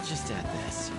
just add this.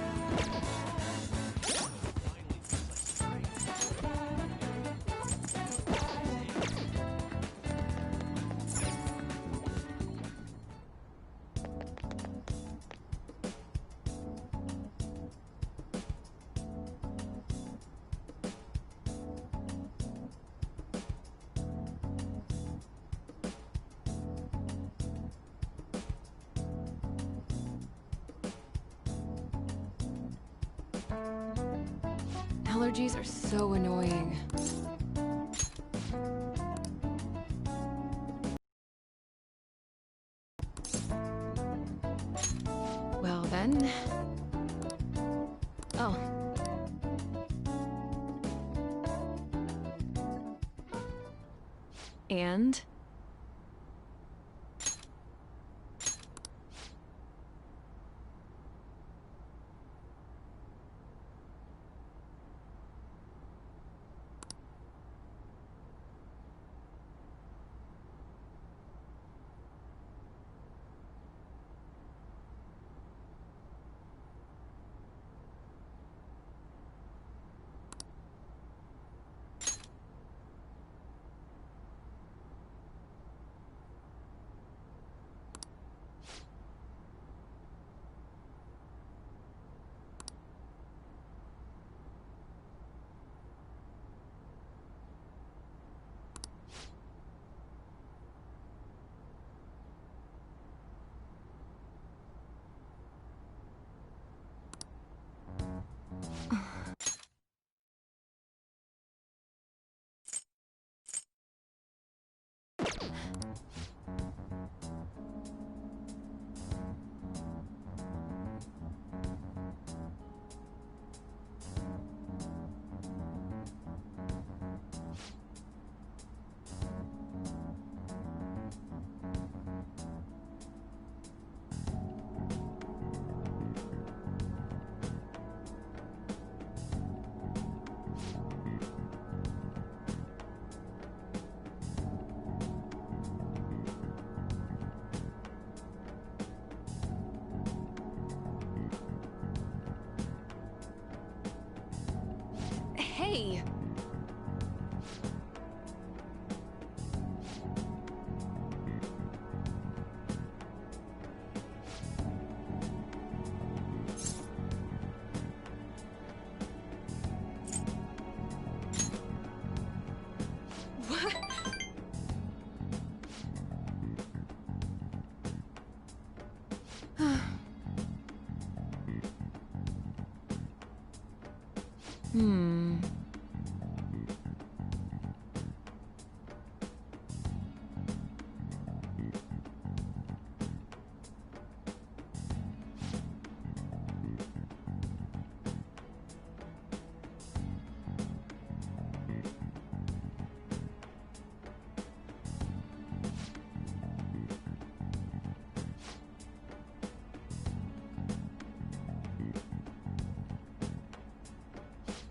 Allergies are so annoying. Well then... Oh. And? Hey! What? Hmm...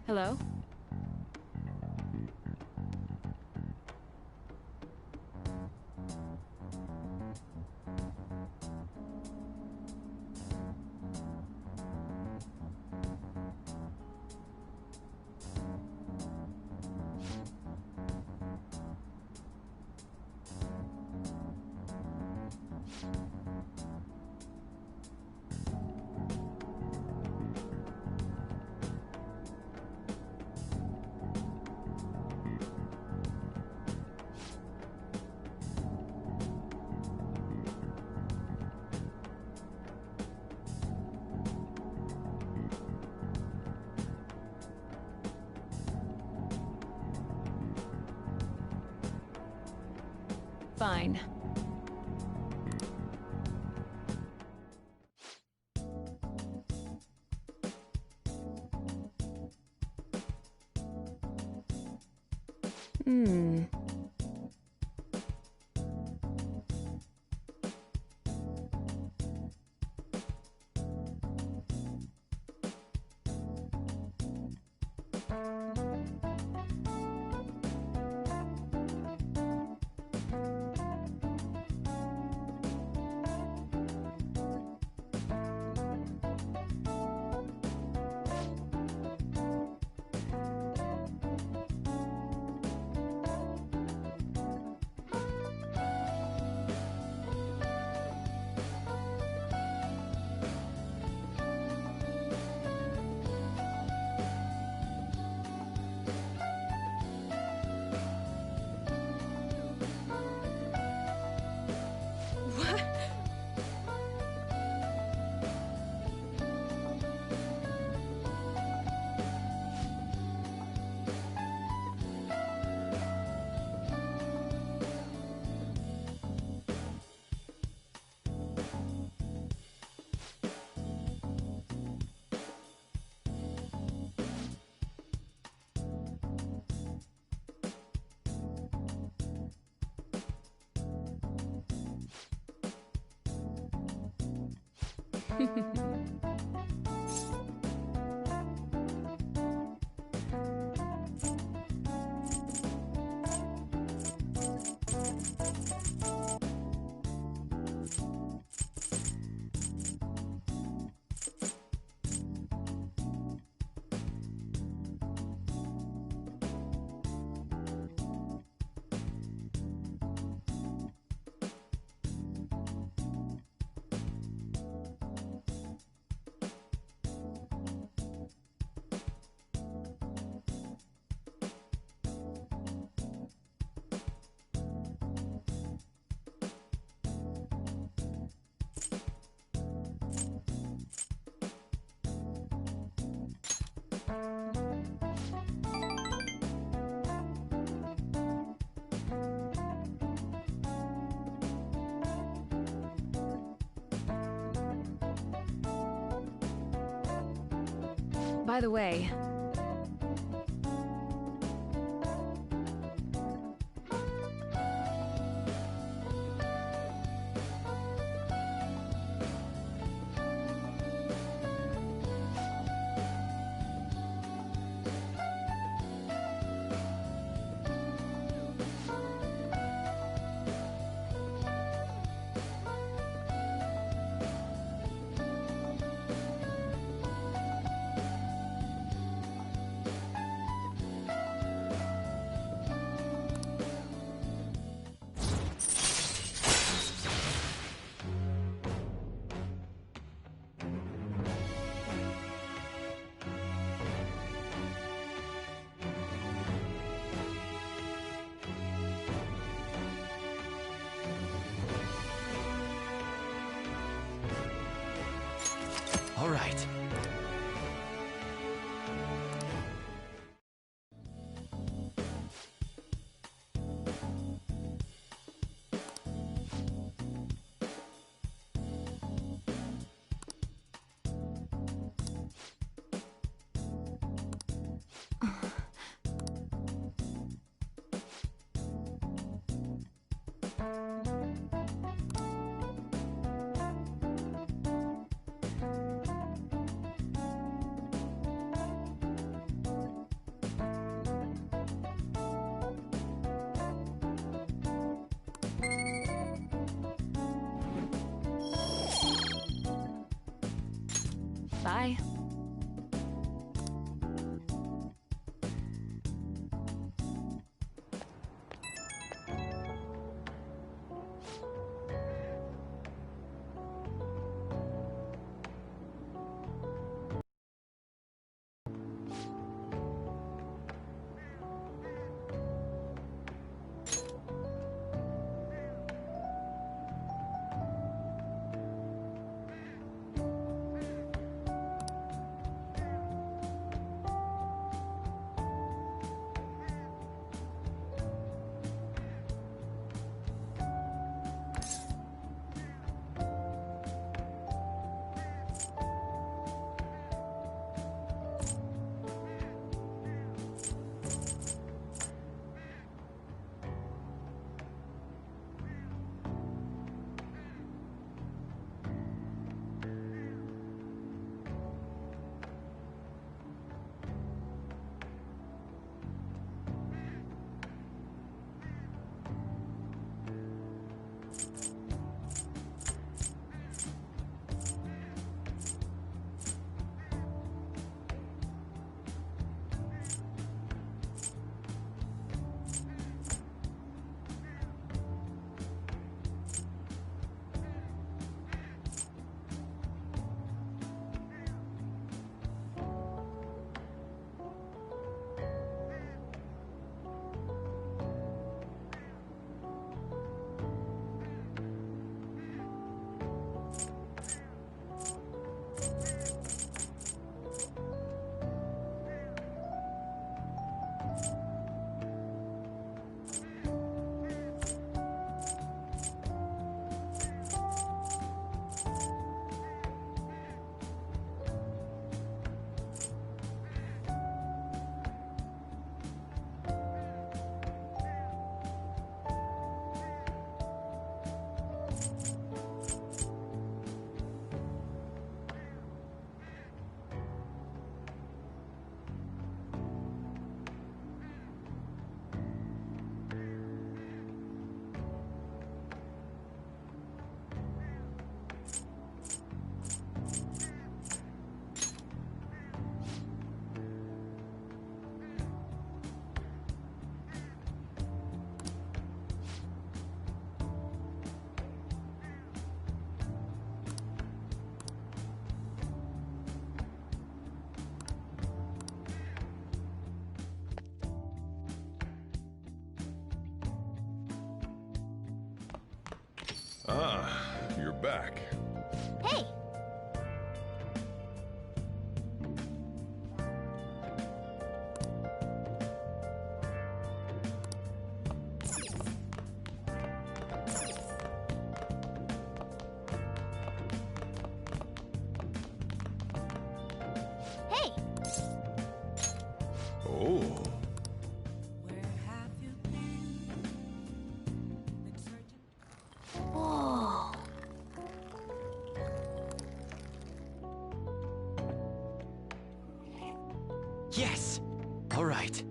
Hello? Fine. Hmm... By the way, all right. bye. Ah, you're back. Hey! Hey! Oh. Whoa! Yes! All right.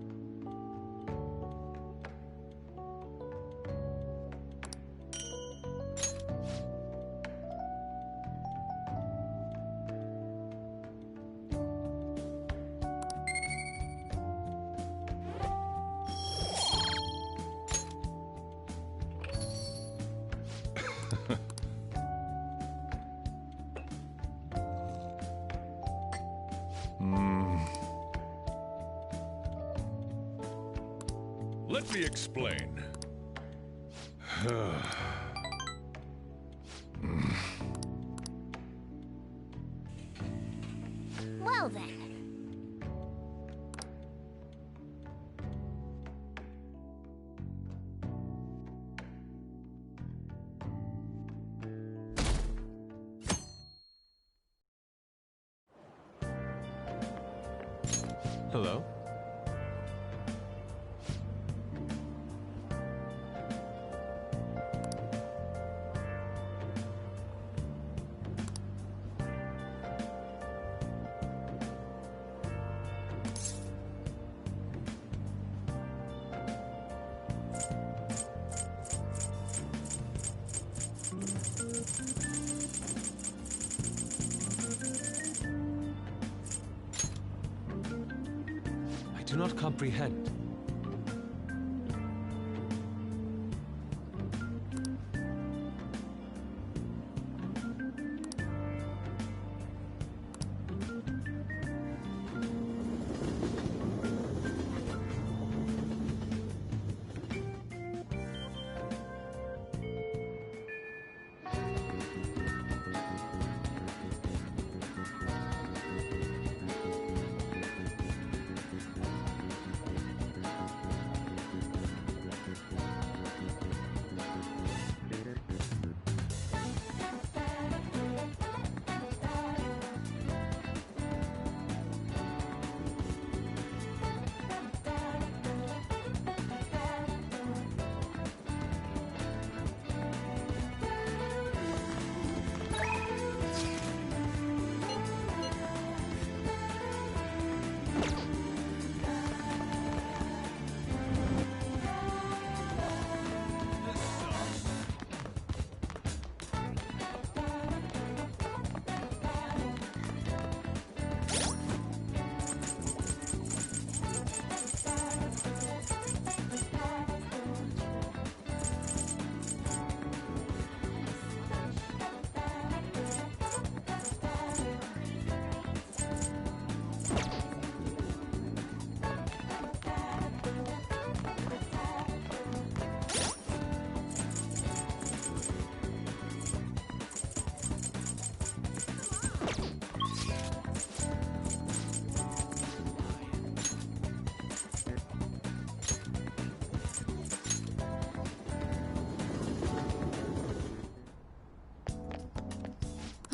Let me explain. Well then. Hello? I do not comprehend.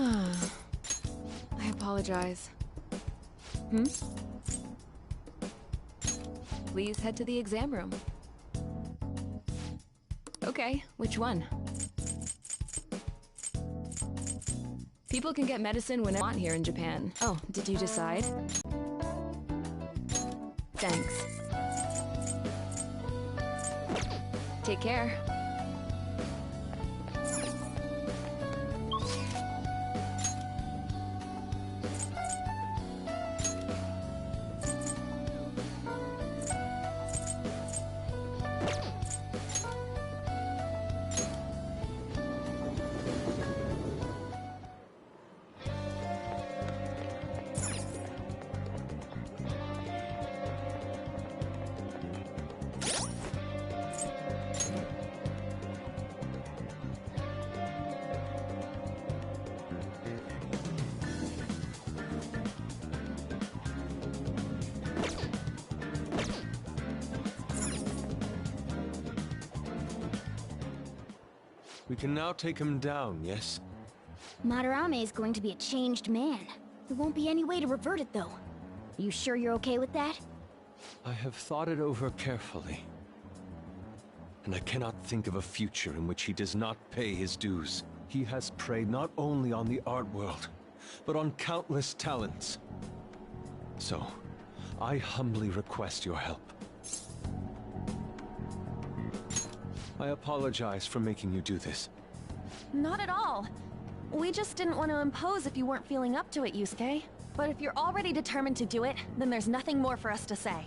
I apologize. Please head to the exam room. Okay, which one? People can get medicine when they want here in Japan. Oh, did you decide? Thanks. Take care. We can now take him down, yes? Madarame is going to be a changed man. There won't be any way to revert it, though. You sure you're okay with that? I have thought it over carefully. And I cannot think of a future in which he does not pay his dues. He has preyed not only on the art world, but on countless talents. So, I humbly request your help. I apologize for making you do this. Not at all. We just didn't want to impose if you weren't feeling up to it, Yusuke. But if you're already determined to do it, then there's nothing more for us to say.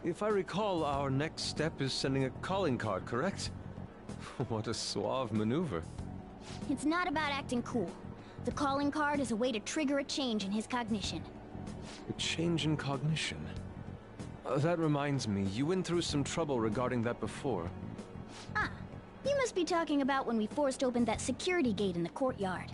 If I recall, our next step is sending a calling card, correct? What a suave maneuver. It's not about acting cool. The calling card is a way to trigger a change in his cognition. A change in cognition. That reminds me, you went through some trouble regarding that before. Ah, you must be talking about when we forced open that security gate in the courtyard.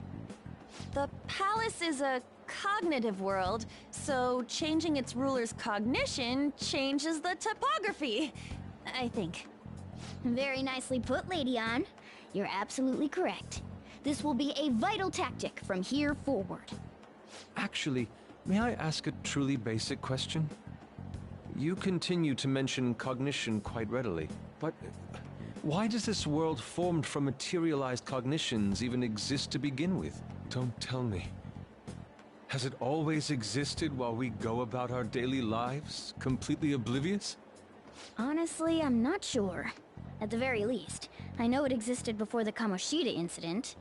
The palace is a cognitive world, so changing its ruler's cognition changes the topography, I think. Very nicely put, Lady Ann. You're absolutely correct. This will be a vital tactic from here forward. Actually, may I ask a truly basic question? You continue to mention cognition quite readily, but why does this world formed from materialized cognitions even exist to begin with? Don't tell me. Has it always existed while we go about our daily lives, completely oblivious? Honestly, I'm not sure. At the very least, I know it existed before the Kamoshida incident,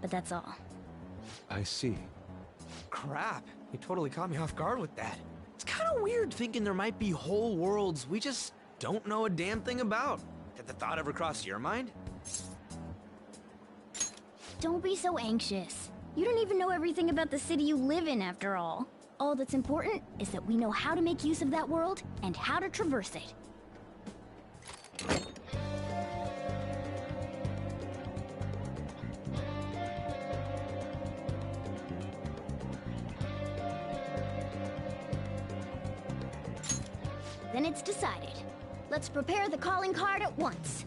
but that's all. I see. Crap, you totally caught me off guard with that. It's kind of weird thinking there might be whole worlds we just don't know a damn thing about. Did the thought ever cross your mind? Don't be so anxious. You don't even know everything about the city you live in, after all. All that's important is that we know how to make use of that world and how to traverse it. Then it's decided. Let's prepare the calling card at once.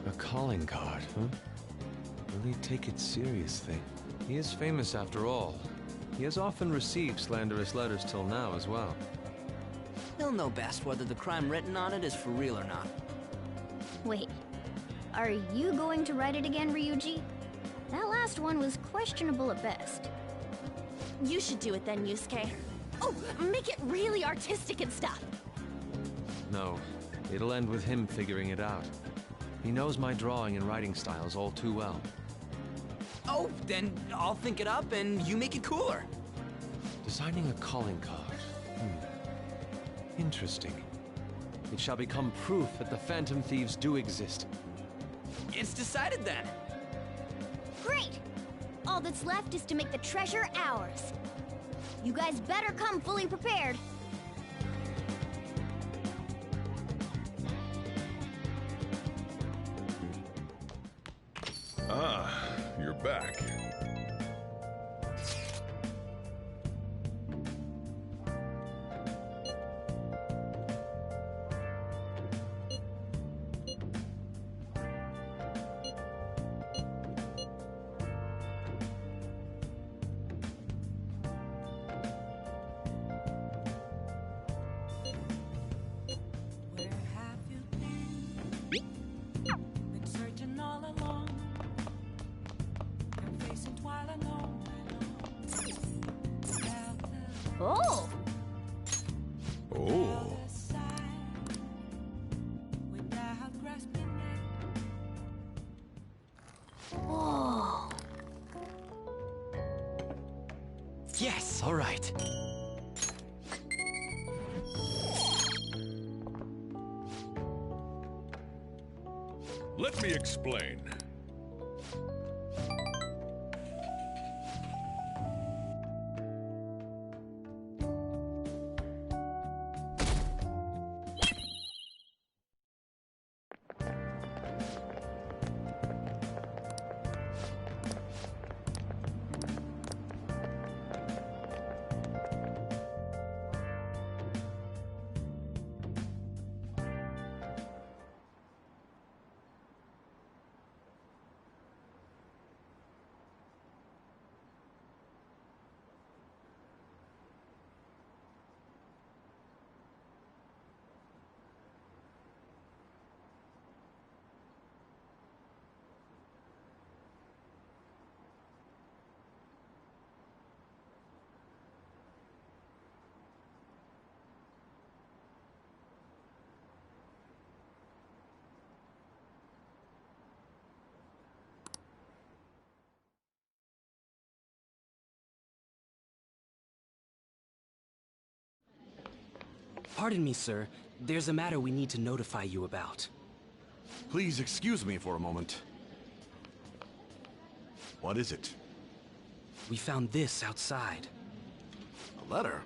A calling card, huh? Really take it seriously. He is famous after all. He has often received slanderous letters till now as well. He'll know best whether the crime written on it is for real or not. Wait, are you going to write it again, Ryuji? That last one was questionable at best. You should do it then, Yusuke. Oh, make it really artistic and stuff. No, it'll end with him figuring it out. He knows my drawing and writing styles all too well. Oh, then I'll think it up and you make it cooler. Designing a calling card. Interesting. It shall become proof that the Phantom Thieves do exist. It's decided then. Great! All that's left is to make the treasure ours. You guys better come fully prepared. Ah, you're back. Where have you been? Been searching all along. I'm facing twilight alone. Oh! Oh. Without grasping it. Oh! Yes, all right. Let me explain. Pardon me, sir. There's a matter we need to notify you about. Please excuse me for a moment. What is it? We found this outside. A letter?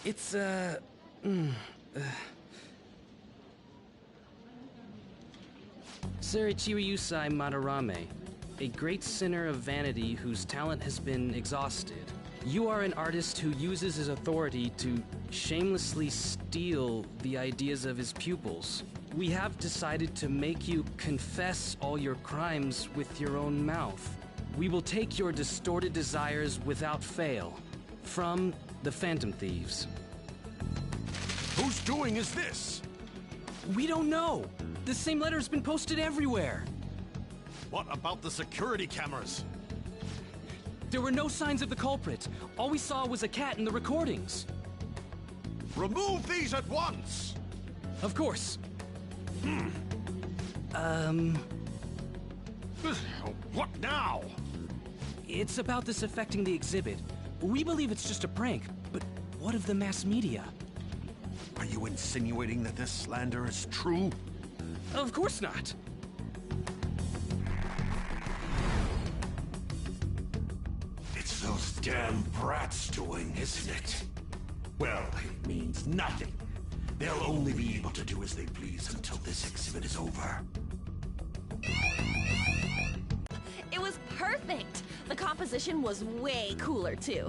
It's, Sir Ichiriusai Madarame, a great sinner of vanity whose talent has been exhausted. You are an artist who uses his authority to shamelessly steal the ideas of his pupils. We have decided to make you confess all your crimes with your own mouth. We will take your distorted desires without fail. From the Phantom Thieves. Whose doing is this? We don't know! The same letter's been posted everywhere! What about the security cameras? There were no signs of the culprit. All we saw was a cat in the recordings. Remove these at once! Of course. What now? It's about this affecting the exhibit. We believe it's just a prank, but what of the mass media? Are you insinuating that this slander is true? Of course not. It's those damn brats doing, isn't it? Well, it means nothing. They'll only be able to do as they please until this exhibit is over. It was perfect! The composition was way cooler, too.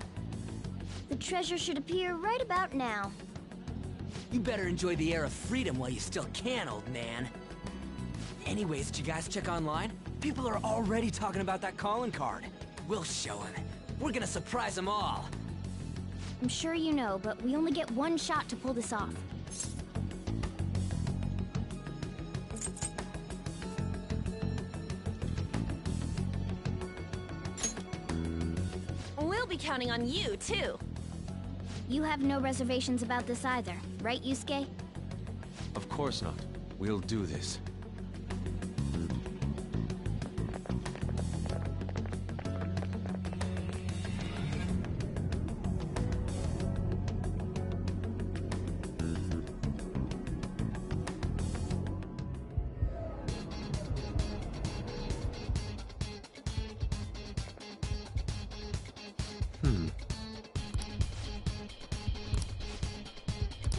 The treasure should appear right about now. You better enjoy the air of freedom while you still can, old man. Anyways, did you guys check online? People are already talking about that calling card. We'll show them. We're gonna surprise them all. I'm sure you know, but we only get one shot to pull this off. We'll be counting on you, too. You have no reservations about this either, right, Yusuke? Of course not. We'll do this.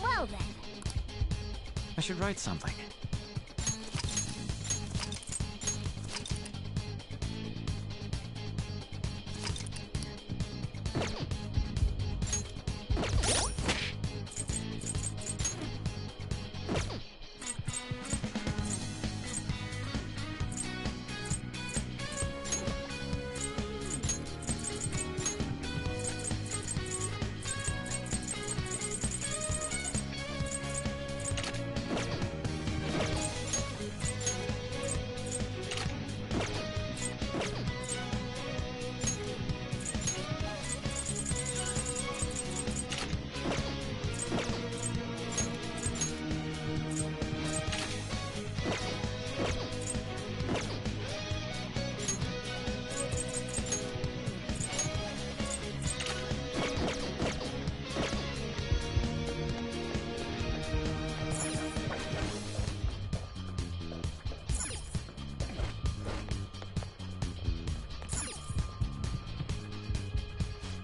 Well then. I should write something.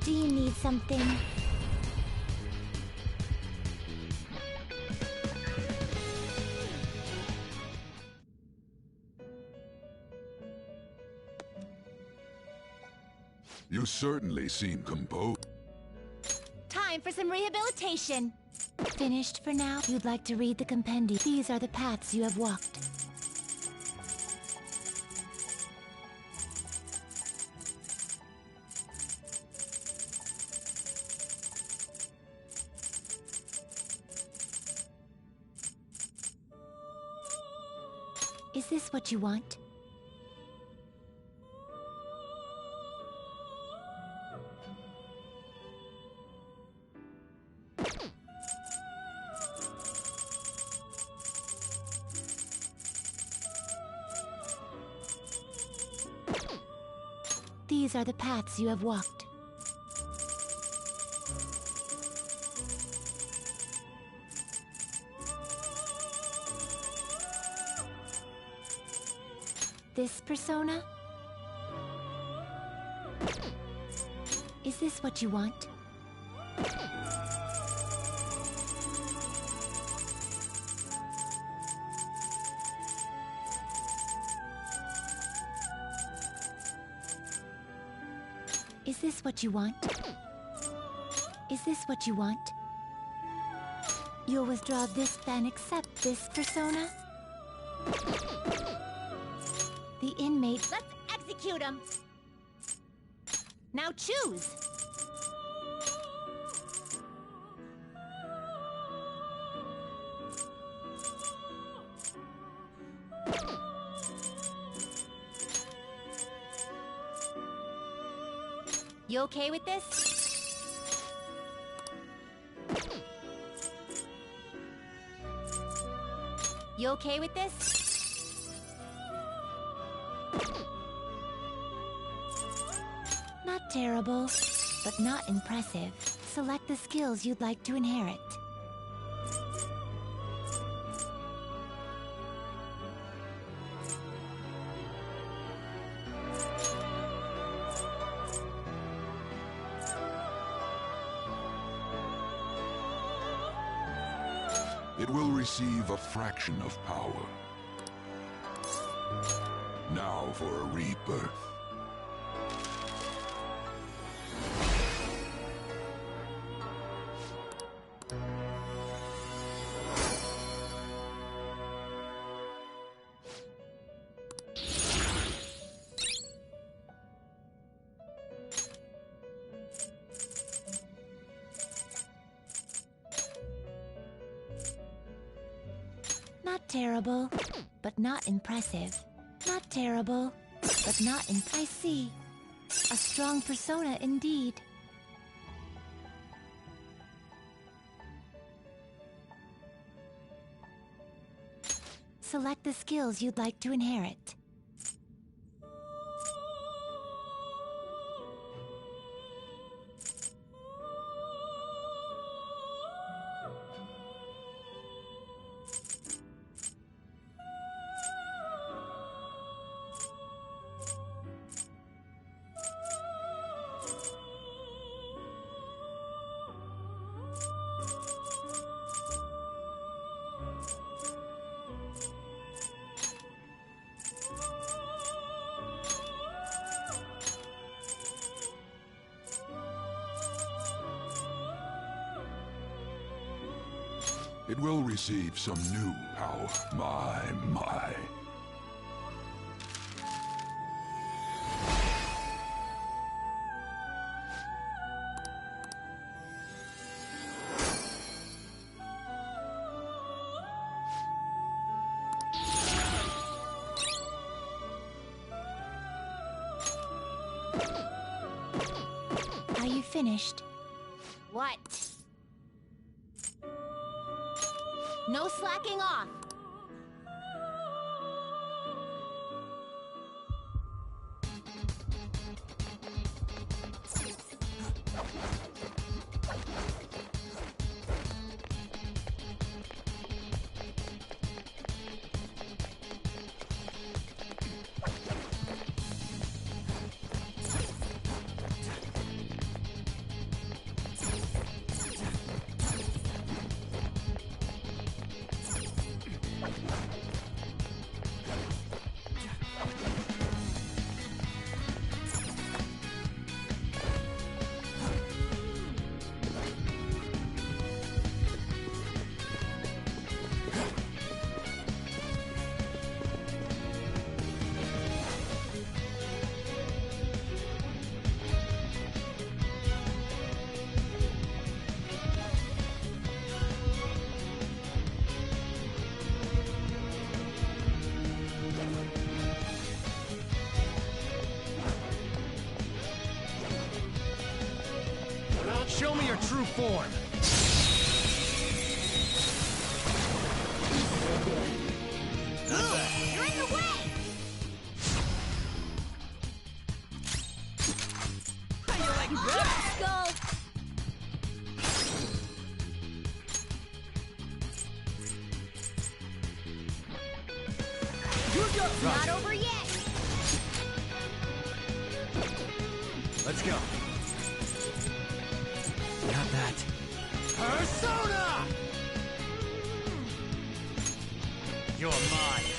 Do you need something? You certainly seem composed. Time for some rehabilitation. Finished for now? You'd like to read the compendium. These are the paths you have walked. Is this what you want? These are the paths you have walked. this persona? Is this what you want? Is this what you want? Is this what you want? You'll withdraw this, then accept this persona? The inmate... Let's execute him! Now choose! You okay with this? You okay with this? Not terrible, but not impressive. Select the skills you'd like to inherit. It will receive a fraction of power. Now for a rebirth. Not terrible, but not impressive. Not terrible, but not I see. A strong persona indeed. Select the skills you'd like to inherit. It will receive some new power. My. Are you finished? What? No slacking off! Show me your true form. You're in the way! How you like that? Go! Not over yet! Let's go. Not that. Persona! You're mine.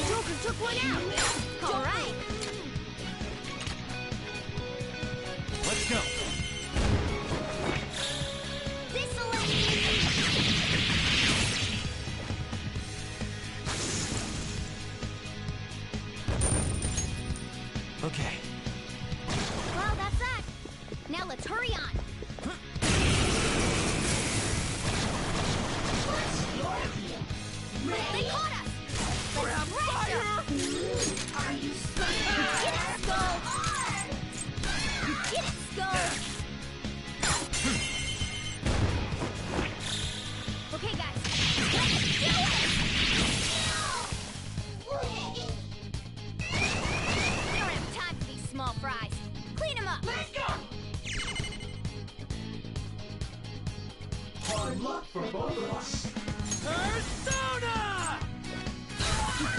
Joker took one out! Alright! Let's go. Okay. Well, that's that. Now let's hurry on. They caught us! Let's wreck them! Are you Get it, Skull! Get it, Skull! Okay, guys. Let's do it! We don't have time for these small fries. Clean them up! Let's go! Hard luck for both of us. Persona!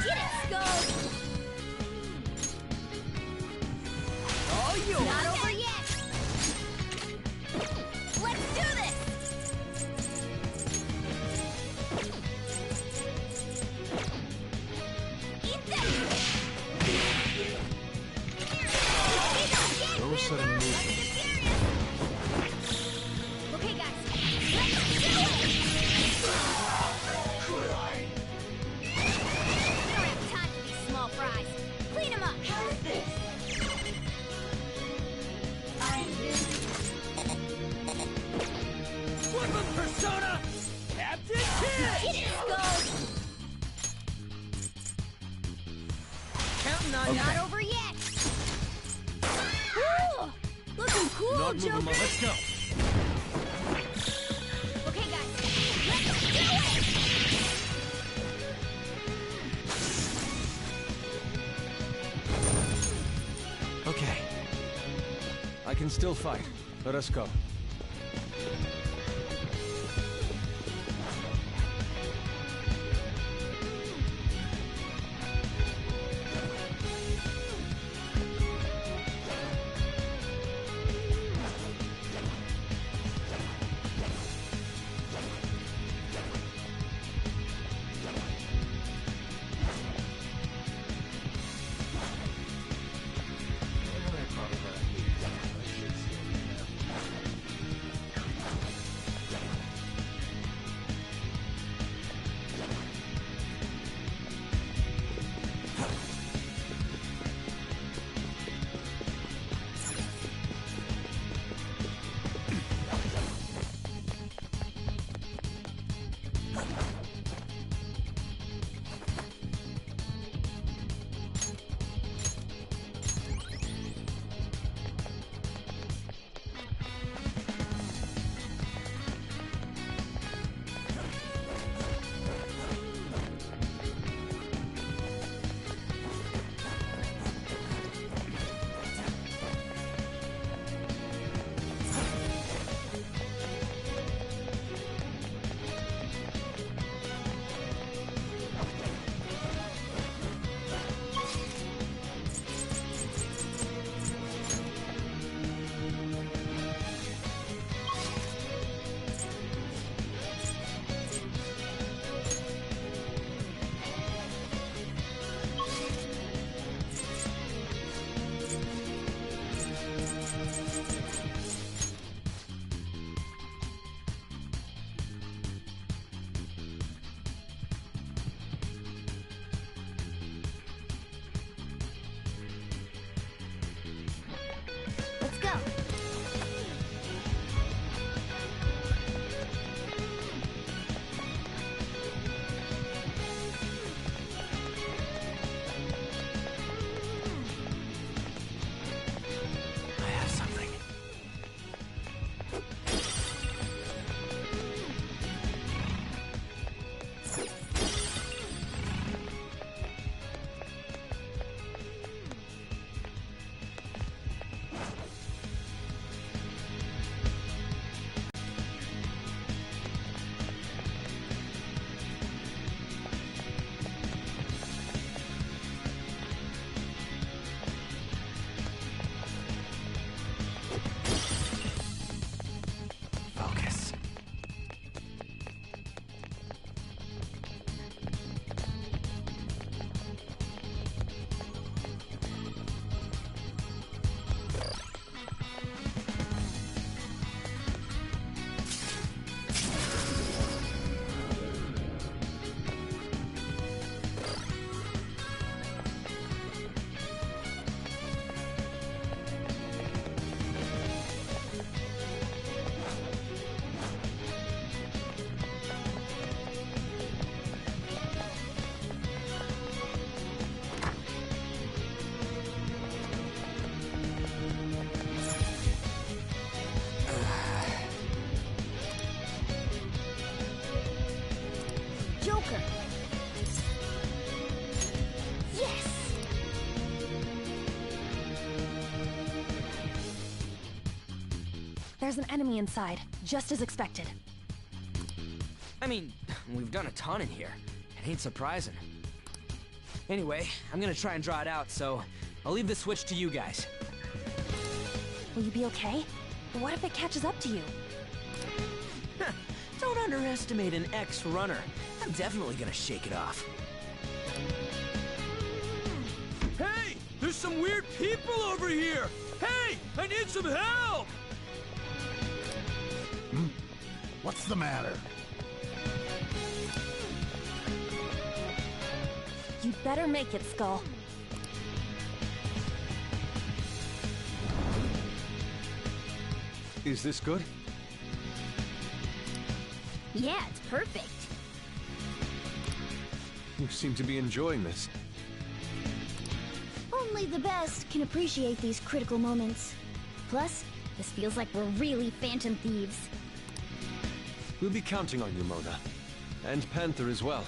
Get it, Skull! All yours! Not over yet! Let's do this! Eat this! No sudden movement. Okay, guys. Let's do it! We don't have time for these small fries. Clean them up! How's this? Weapon Persona! Captain Get Kidd! it, Skull! Counting on Not over yet! Ooh, looking cool, Not moving Joker! my- Let's go! Okay, guys. Let's do it! Okay. I can still fight. Let us go. Joker. Yes! There's an enemy inside, just as expected. I mean, we've done a ton in here. It ain't surprising. Anyway, I'm gonna try and draw it out, so I'll leave the switch to you guys. Will you be okay? What if it catches up to you? Don't underestimate an ex-runner. I'm definitely gonna shake it off. Hey! There's some weird people over here! Hey! I need some help! What's the matter? You'd better make it, Skull. Is this good? Yeah, it's perfect. You seem to be enjoying this. Only the best can appreciate these critical moments. Plus, this feels like we're really Phantom Thieves. We'll be counting on you, Mona. And Panther as well.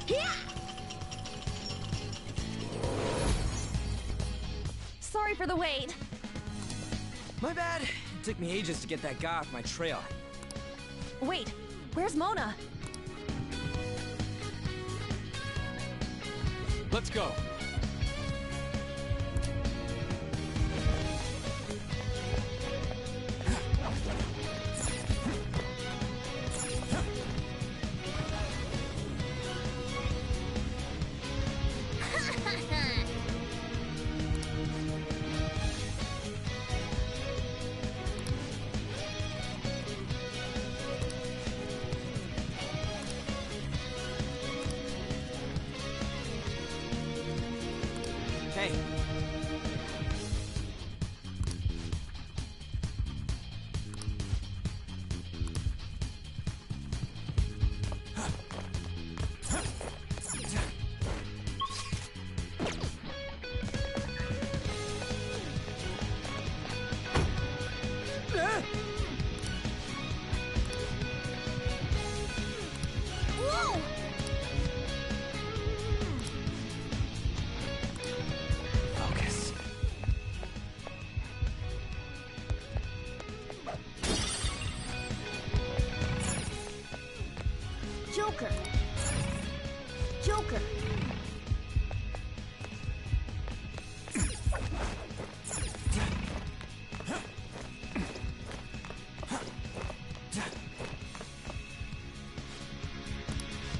Yeah! Sorry for the wait. My bad. It took me ages to get that guy off my trail. Wait, where's Mona? Let's go. Hey. Whoa! Focus. Joker. Joker.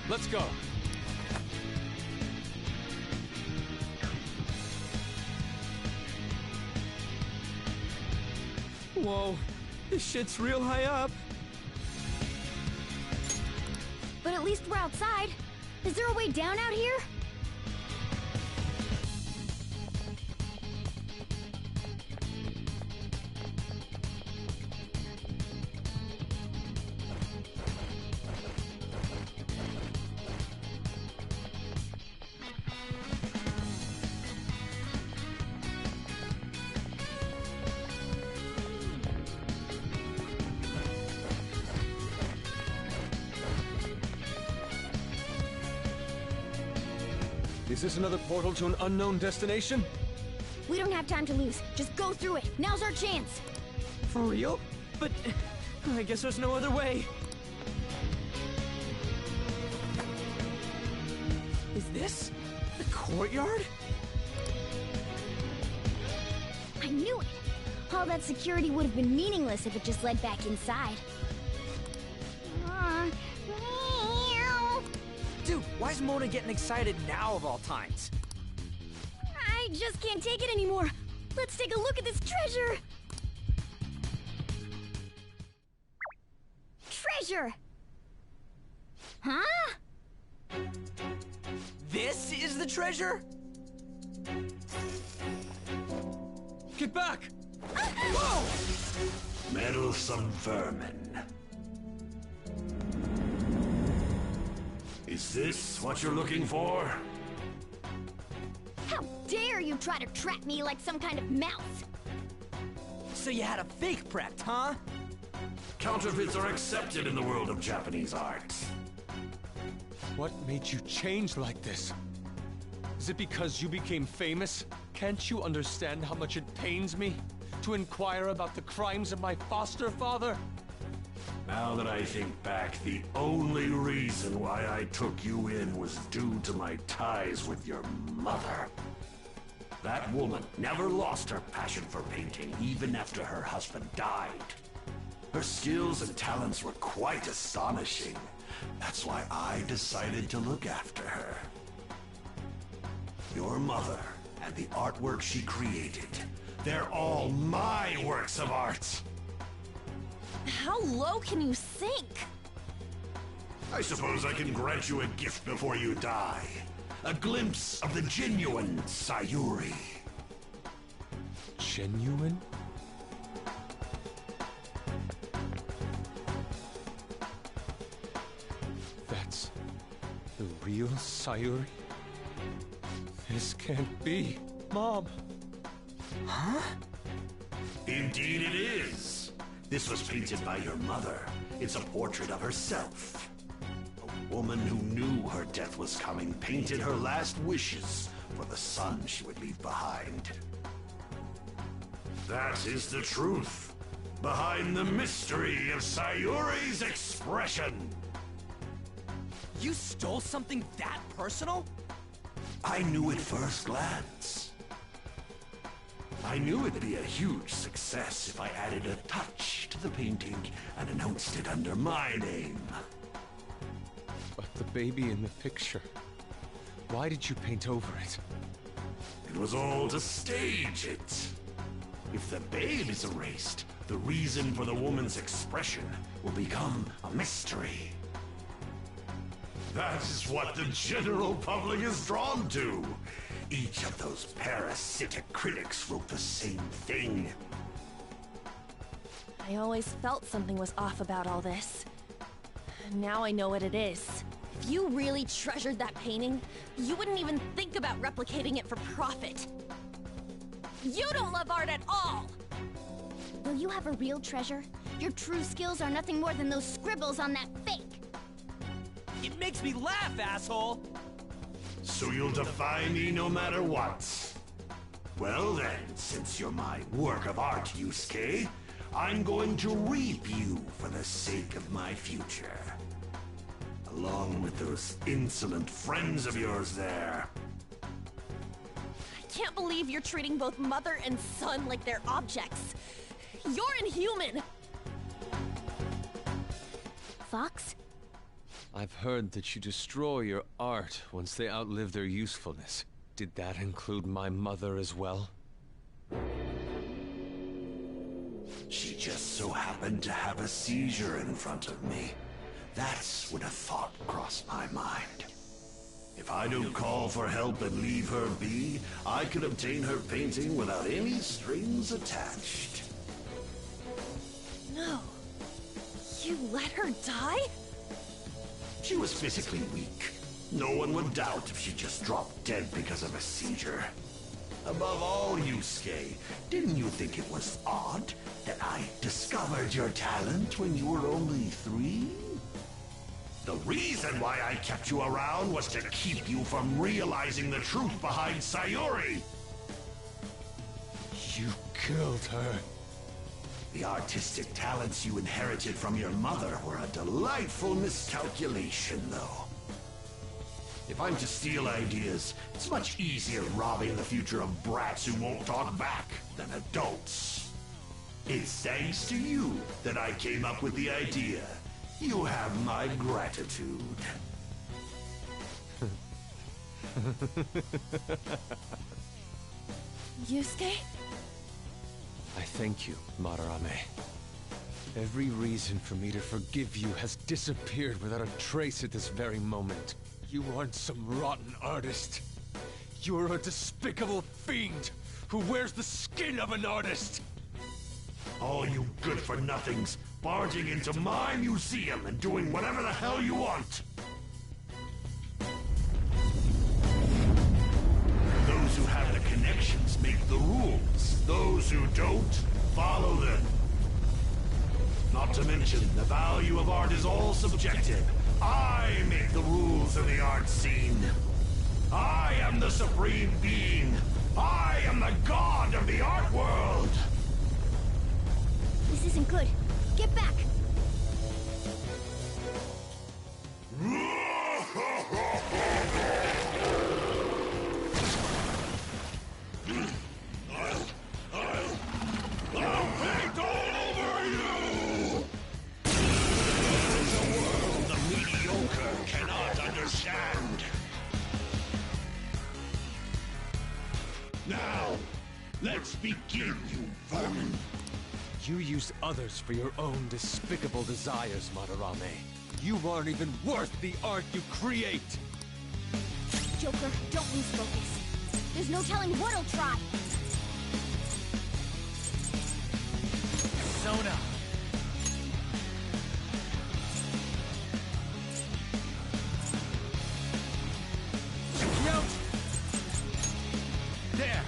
Let's go. Whoa, this shit's real high up. But at least we're outside. Is there a way down out here? Is this another portal to an unknown destination? We don't have time to lose. Just go through it. Now's our chance. For real? But I guess there's no other way. Is this the courtyard? I knew it. All that security would have been meaningless if it just led back inside. Meow. Dude, why is Mona getting excited now of all times? I just can't take it anymore. Let's take a look at this treasure. Treasure! Huh? This is the treasure? Get back! Whoa! Meddlesome vermin. Is this what you're looking for? How dare you try to trap me like some kind of mouse? So you had a fake prepped, huh? Counterfeits are accepted in the world of Japanese art. What made you change like this? Is it because you became famous? Can't you understand how much it pains me to inquire about the crimes of my foster father? Now that I think back, the only reason why I took you in was due to my ties with your mother. That woman never lost her passion for painting, even after her husband died. Her skills and talents were quite astonishing. That's why I decided to look after her. Your mother and the artwork she created, they're all my works of art. How low can you sink? I suppose I can grant you a gift before you die. A glimpse of the genuine Sayuri. Genuine? That's the real Sayuri? This can't be. Mom! Huh? Indeed it is. This was painted by your mother. It's a portrait of herself. A woman who knew her death was coming painted her last wishes for the son she would leave behind. That is the truth behind the mystery of Sayuri's expression. You stole something that personal? I knew at first glance. I knew it'd be a huge success if I added a touch to the painting and announced it under my name. But the baby in the picture, why did you paint over it? It was all to stage it. If the babe is erased, the reason for the woman's expression will become a mystery. That is what the general public is drawn to. Each of those parasitic critics wrote the same thing. I always felt something was off about all this. Now I know what it is. If you really treasured that painting, you wouldn't even think about replicating it for profit. You don't love art at all! Will you have a real treasure? Your true skills are nothing more than those scribbles on that fake. It makes me laugh, asshole! So you'll defy me no matter what? Well then, since you're my work of art, Yusuke, I'm going to reap you for the sake of my future. Along with those insolent friends of yours there. I can't believe you're treating both mother and son like they're objects. You're inhuman! Fox? I've heard that you destroy your art once they outlive their usefulness. Did that include my mother as well? She just so happened to have a seizure in front of me. That's when a thought crossed my mind. If I don't call for help and leave her be, I could obtain her painting without any strings attached. No. You let her die? She was physically weak. No one would doubt if she just dropped dead because of a seizure. Above all, Yusuke, didn't you think it was odd that I discovered your talent when you were only 3? The reason why I kept you around was to keep you from realizing the truth behind Sayuri! You killed her. The artistic talents you inherited from your mother were a delightful miscalculation, though. If I'm to steal ideas, it's much easier robbing the future of brats who won't talk back than adults. It's thanks to you that I came up with the idea. You have my gratitude. Yusuke? I thank you, Madarame. Every reason for me to forgive you has disappeared without a trace at this very moment. You aren't some rotten artist. You're a despicable fiend who wears the skin of an artist! All you good-for-nothings barging into my museum and doing whatever the hell you want! Those who have the connections make the rules. Those who don't, follow them. Not to mention, the value of art is all subjective. I make the rules in the art scene. I am the supreme being. I am the god of the art world. This isn't good. Get back! I'll paint all over you! This is a world the mediocre cannot understand. Now, let's begin, you vermin. You use others for your own despicable desires, Madarame. You aren't even worth the art you create! Joker, don't lose focus. There's no telling what he'll try. Sona. Out. There.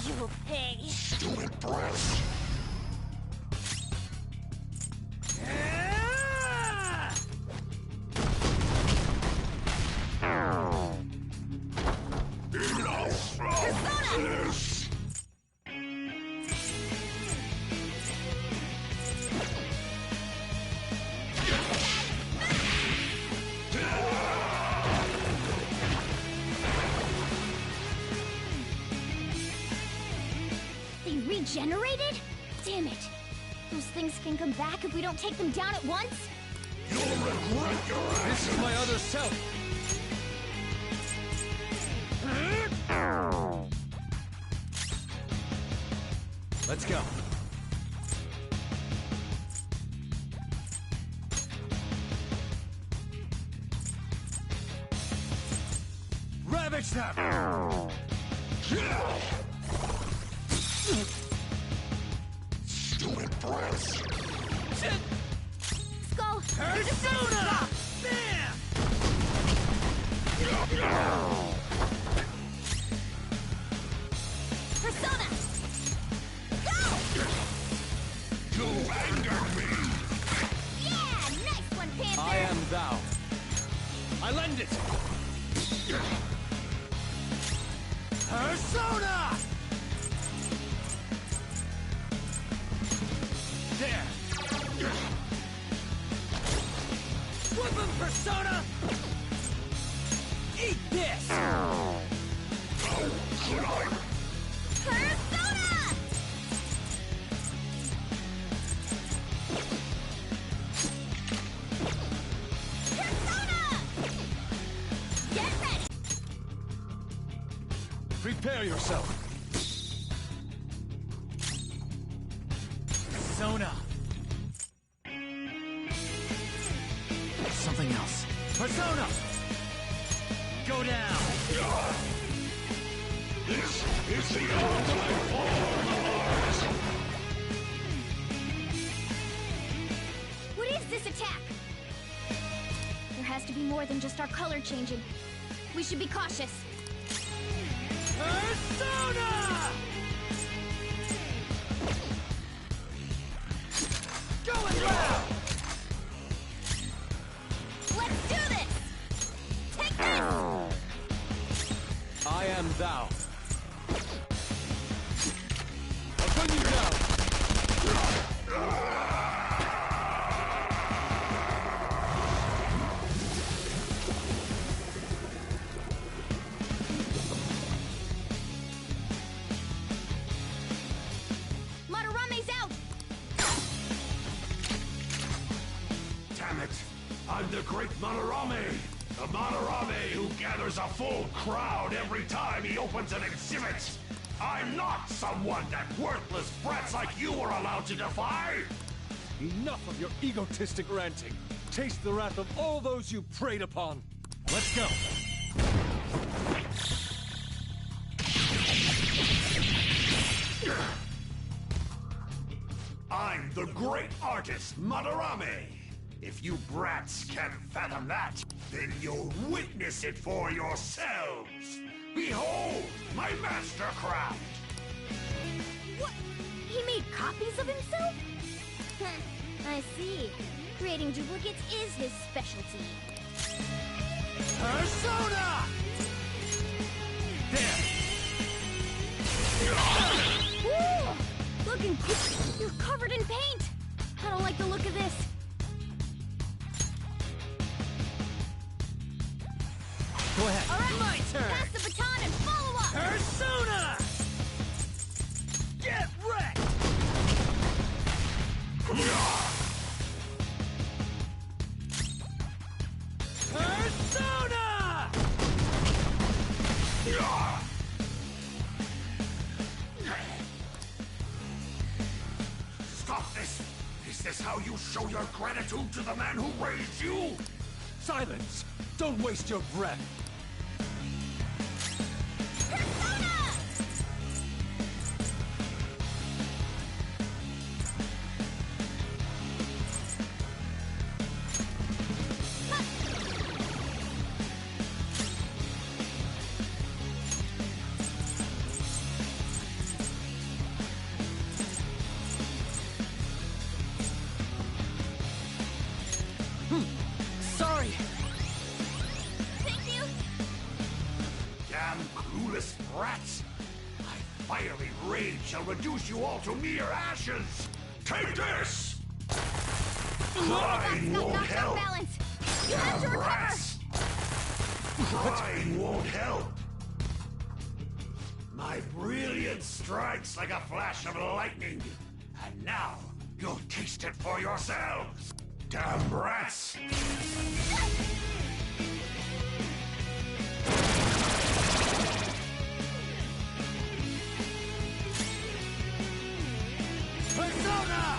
You pig. Stupid breath. Enough of this! They regenerated? Damn it. Those things can come back if we don't take them down at once? You'll regret your actions! This is my other self! Let's go. Ravage them! Stupid breath! Skull! Persona! Persona! Go! You anger me! Yeah! Nice one, Panther! I am thou. I lend it! Persona! There. Flip him, Persona! Eat this! How could I? Persona! Persona! Get ready! Prepare yourself. Sona! Something else. Persona! Go down! This is the ultimate form of art! What is this attack? There has to be more than just our color changing. We should be cautious. Persona! Going loud! Let's do this! Take this! I am thou. I'll bring you down. Madarame's out! Damn it! I'm the great Madarame! The Madarame who gathers a full crowd every time he opens an exhibit! I'm not someone that worthless brats like you are allowed to defy! Enough of your egotistic ranting. Taste the wrath of all those you preyed upon. Let's go. I'm the great artist, Madarame! If you brats can't fathom that, then you'll witness it for yourselves! Behold, my mastercraft! What? He made copies of himself? I see. Creating duplicates is his specialty. Persona! Woo! Looking cool. You're covered in paint. I don't like the look of this. Go ahead. All right, My turn. Pass the baton and follow up. Persona! Get wrecked! Persona! Stop this! Is this how you show your gratitude to the man who raised you? Silence! Don't waste your breath! Sorry! Thank you. Damn clueless brats! My fiery rage shall reduce you all to mere ashes! Take this! Crying won't Knocked help! off balance. You have to Damn recover. rats! Crying won't help! My brilliance strikes like a flash of lightning! And now, you'll taste it for yourselves! Damn rats! Persona!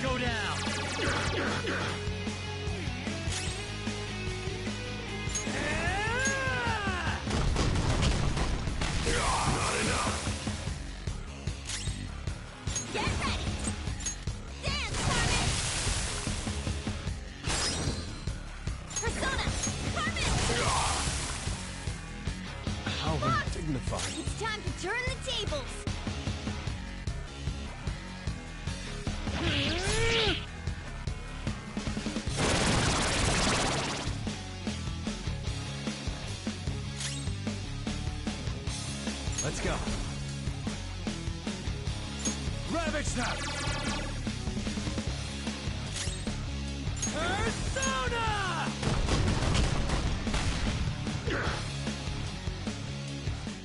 Go down! Not enough! Get ready. Dance, Carmen. Persona, Carmen. How undignified. It's time to turn the tables. Let's go. Ravage Snap! Persona!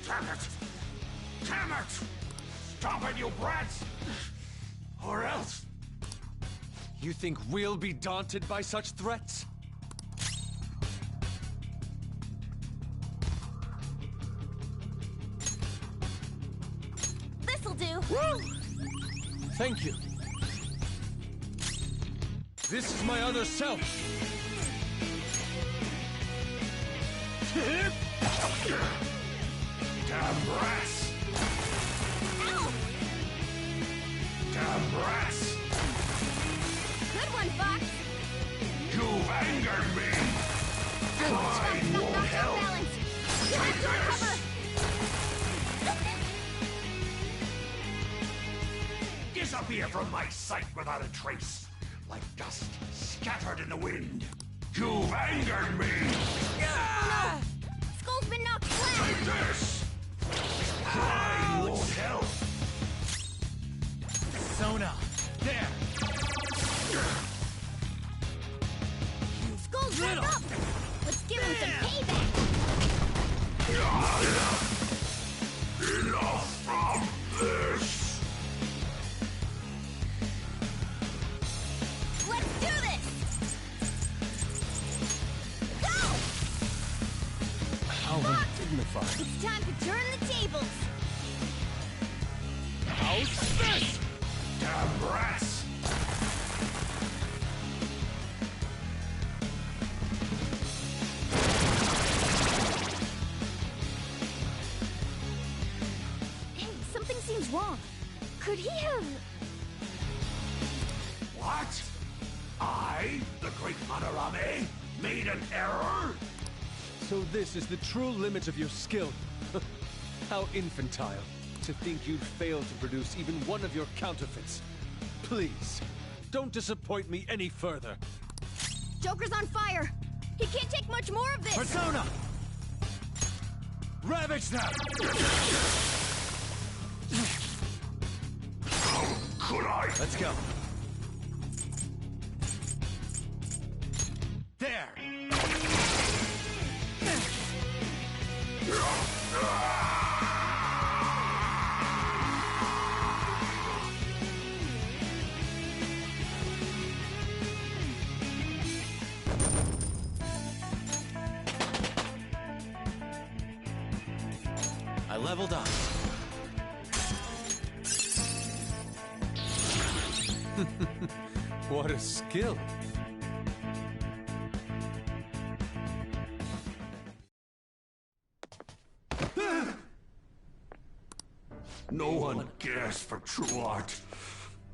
Damn it! Damn it! Stop it, you brats! Or else... You think we'll be daunted by such threats? This'll do. Thank you. This is my other self. Damn brats! Ow! Damn brats! Good one, Fox. You've angered me! Crying won't Knocked off help! balance. You have to recover. Disappear from my sight without a trace, like dust scattered in the wind. You've angered me! No! Skull's been knocked flat. Take this! Crying won't help! Sona! There! Skull's back up. Let's give him some payback. Not enough! Enough of this! Let's do this. Go! How undignified. It's time to turn the tables. How's this? Damn brats! Hey, something seems wrong. Could he have... What? I, the great Madarame, made an error? So this is the true limit of your skill. How infantile. To think you'd fail to produce even one of your counterfeits. Please, don't disappoint me any further. Joker's on fire! He can't take much more of this! Persona! Ravage them! Could I? Let's go. There! I leveled up. What a skill. No one cares for true art.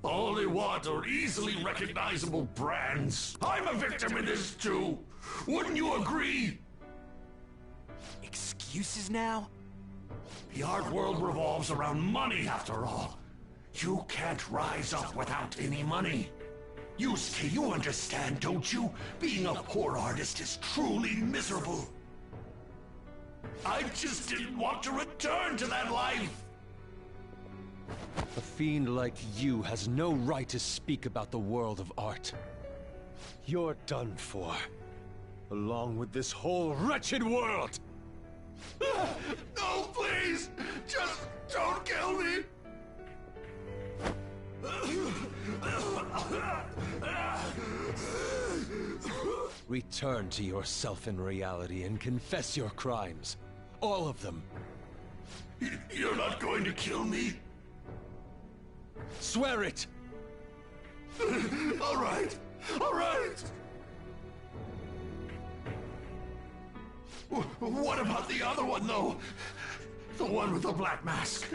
All they want are easily recognizable brands. I'm a victim in this too. Wouldn't you agree? Excuses now? The art world revolves around money after all. You can't rise up without any money. Yusuke, you understand, don't you? Being a poor artist is truly miserable. I just didn't want to return to that life. A fiend like you has no right to speak about the world of art. You're done for. Along with this whole wretched world! No, please! Just don't kill me! Return to yourself in reality and confess your crimes. All of them. You're not going to kill me? Swear it! All right. All right. What about the other one, though? The one with the black mask?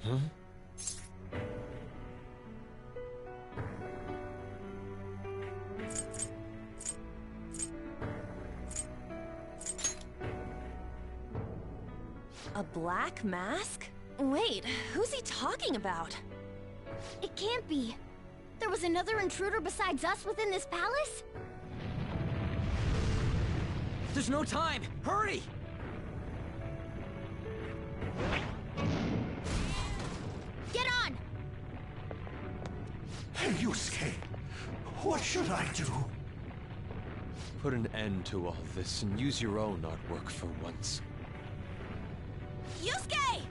Huh? A black mask? Wait, who's he talking about? It can't be. There was another intruder besides us within this palace? There's no time! Hurry! Get on! Hey, Yusuke, what should I do? Put an end to all this and use your own artwork for once. Yusuke!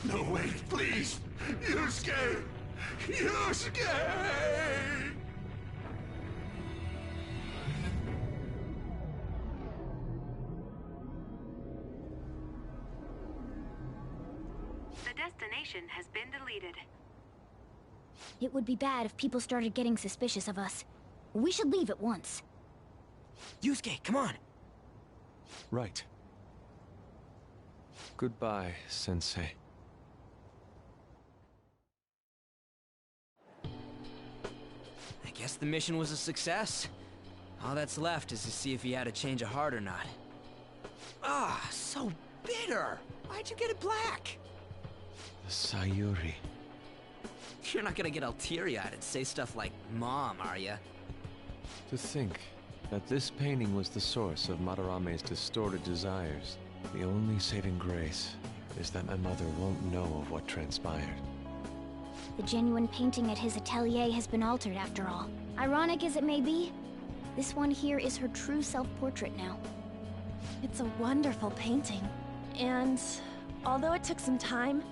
No, wait, please! Yusuke! Yusuke! The destination has been deleted. It would be bad if people started getting suspicious of us. We should leave at once. Yusuke, come on! Right. Goodbye, Sensei. I guess the mission was a success. All that's left is to see if he had a change of heart or not. Ah, so bitter! Why'd you get it black? The Sayuri. You're not gonna get all teary-eyed and say stuff like, Mom, are ya? To think that this painting was the source of Madarame's distorted desires. The only saving grace is that my mother won't know of what transpired. The genuine painting at his atelier has been altered after all. Ironic as it may be, this one here is her true self-portrait now. It's a wonderful painting. And although it took some time,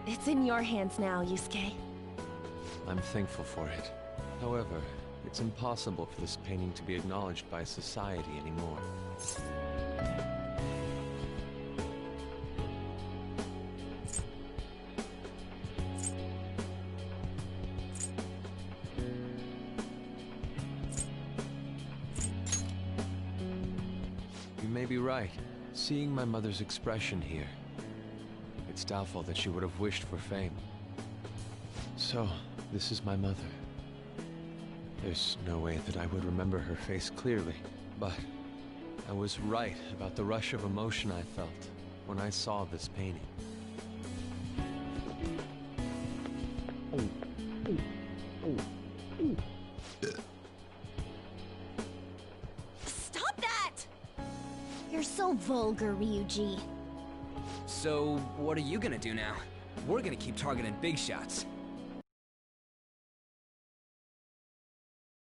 it's in your hands now, Yusuke. I'm thankful for it. However, it's impossible for this painting to be acknowledged by society anymore. You may be right. Seeing my mother's expression here, it's doubtful that she would have wished for fame. So, this is my mother. There's no way that I would remember her face clearly, but I was right about the rush of emotion I felt when I saw this painting. Stop that! You're so vulgar, Ryuji. So, what are you gonna do now? We're gonna keep targeting big shots.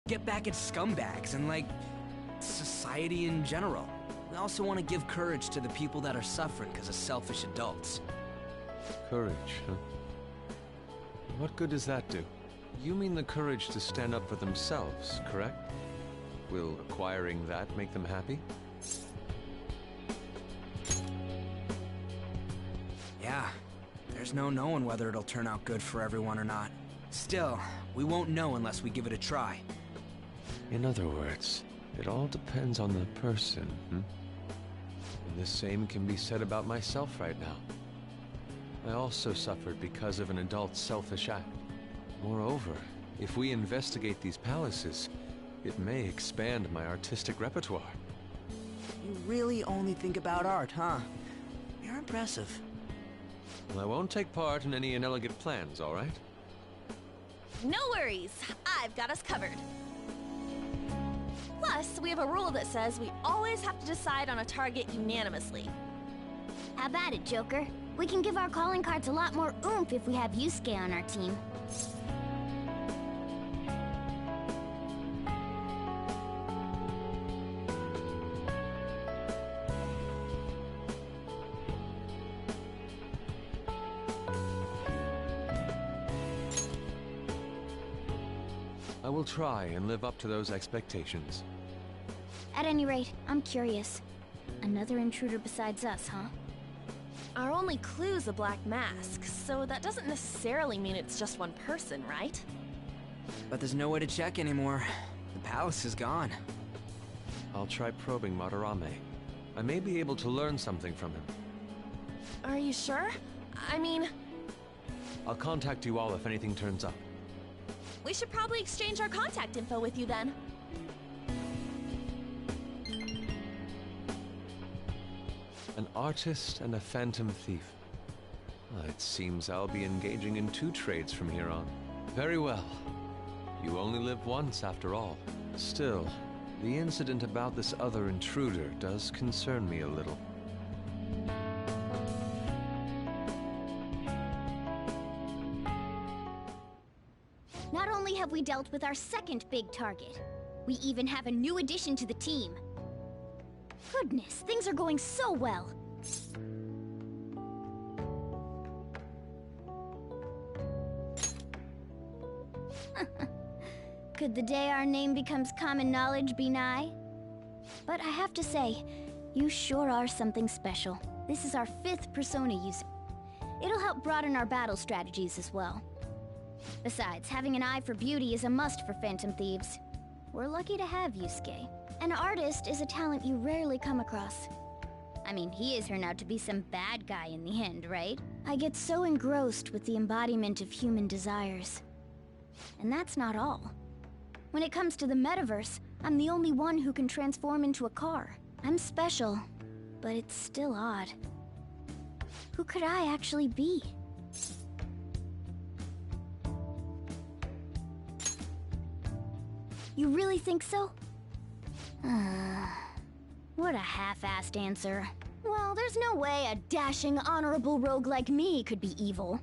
Get back at scumbags and, like, society in general. We also want to give courage to the people that are suffering because of selfish adults. Courage, huh? What good does that do? You mean the courage to stand up for themselves, correct? Will acquiring that make them happy? Yeah, there's no knowing whether it'll turn out good for everyone or not. Still, we won't know unless we give it a try. In other words, it all depends on the person, And the same can be said about myself right now. I also suffered because of an adult's selfish act. Moreover, if we investigate these palaces, it may expand my artistic repertoire. You really only think about art, huh? You're impressive. Well, I won't take part in any inelegant plans, all right? No worries, I've got us covered. Plus, we have a rule that says we always have to decide on a target unanimously. How about it, Joker? We can give our calling cards a lot more oomph if we have Yusuke on our team. I will try and live up to those expectations. At any rate, I'm curious. Another intruder besides us, huh? Our only clue's a black mask, so that doesn't necessarily mean it's just one person, right? But there's no way to check anymore. The palace is gone. I'll try probing Madarame. I may be able to learn something from him. Are you sure? I mean... I'll contact you all if anything turns up. We should probably exchange our contact info with you then. An artist and a phantom thief. Well, it seems I'll be engaging in 2 trades from here on. Very well. You only live once, after all. Still, the incident about this other intruder does concern me a little. Not only have we dealt with our second big target, we even have a new addition to the team. Goodness, things are going so well. Could the day our name becomes common knowledge be nigh? But I have to say, you sure are something special. This is our 5th persona user. It'll help broaden our battle strategies as well. Besides, having an eye for beauty is a must for Phantom Thieves. We're lucky to have Yusuke. An artist is a talent you rarely come across. I mean, he has turned out to be some bad guy in the end, right? I get so engrossed with the embodiment of human desires. And that's not all. When it comes to the metaverse, I'm the only one who can transform into a car. I'm special, but it's still odd. Who could I actually be? You really think so? What a half-assed answer. Well, there's no way a dashing, honorable rogue like me could be evil.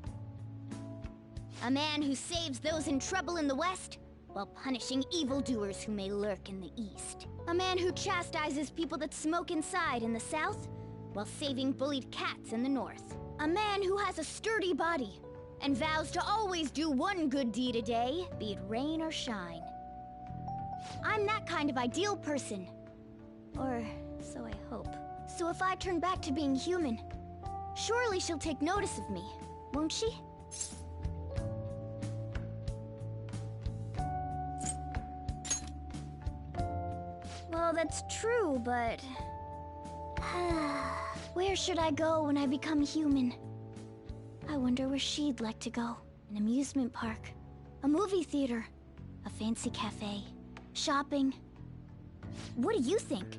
A man who saves those in trouble in the West, while punishing evildoers who may lurk in the East. A man who chastises people that smoke inside in the South, while saving bullied cats in the North. A man who has a sturdy body, and vows to always do one good deed a day, be it rain or shine. I'm that kind of ideal person. Or so I hope. So if I turn back to being human, surely she'll take notice of me, won't she? Well, that's true, but... where should I go when I become human? I wonder where she'd like to go. An amusement park, a movie theater, a fancy cafe, shopping. What do you think?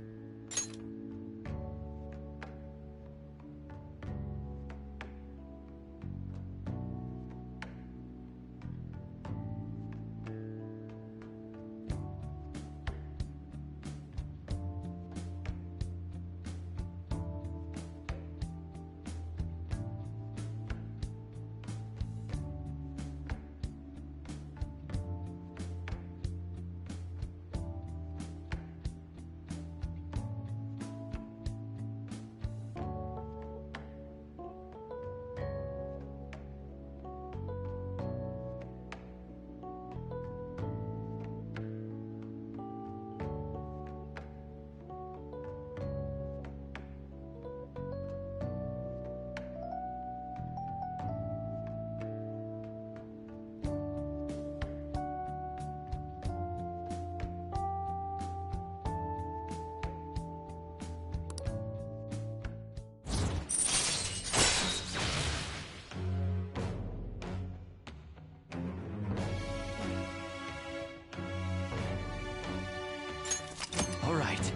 All right.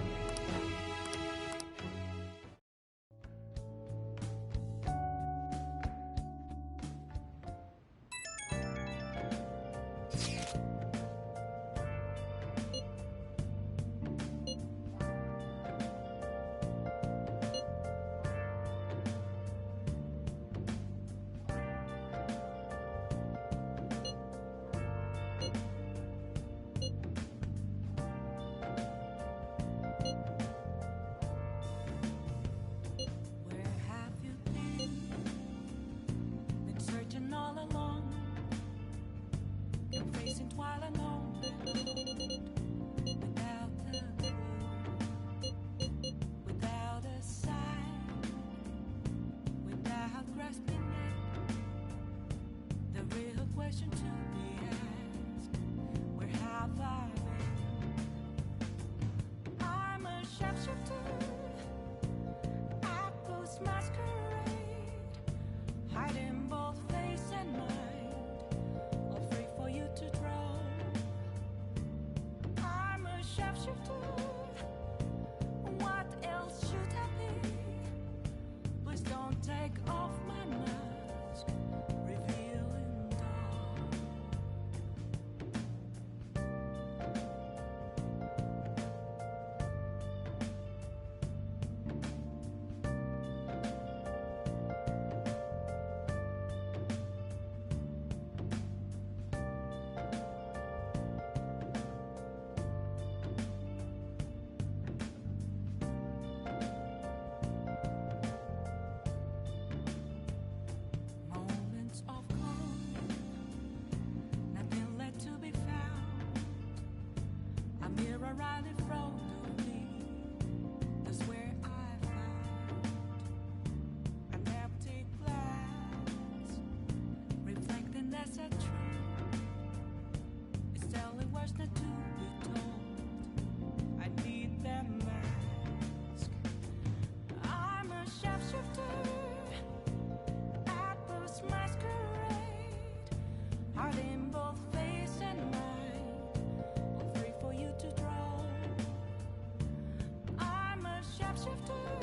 Where have you been? Been searching all along. Been facing while alone. Without a clue. Without a sign. Without grasping it. The real question to be asked. Where have I been? I'm a sharpshooter. Apples masquerade, hiding both face and mind, all free for you to draw. I'm a sharpshooter. What else should I be? Please don't take off my mask, revealing dawn. Moments of calm, nothing left to be found. A mirror right in front of me, that's where I found an empty glass, reflecting that's a truth. It's telling words not to be told. I need that mask. I'm a sharpshooter. Apples masquerade, hiding both face and mind, all free for you to draw. I'm a sharpshooter,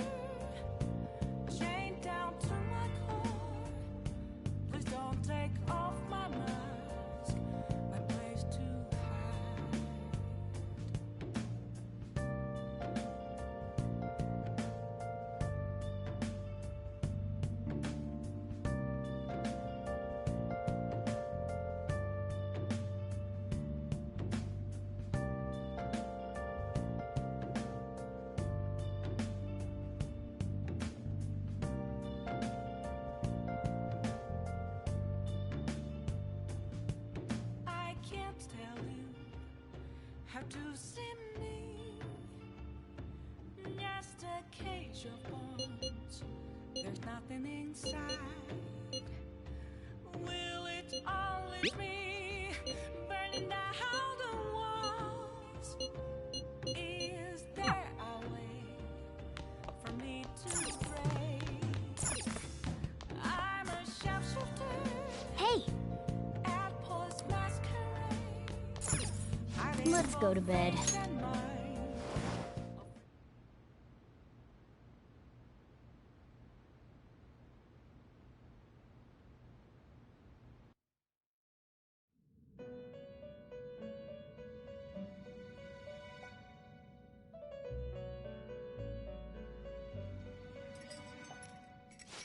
chained down to my core. Please don't take off my mask, my place to hide. I can't tell you how to see me. Just a cage of bones. There's nothing inside. Will it all leave me burning down the walls? Is there a way for me to break? I'm a sharpshooter. Hey, Apples masquerade, Let's go to bed.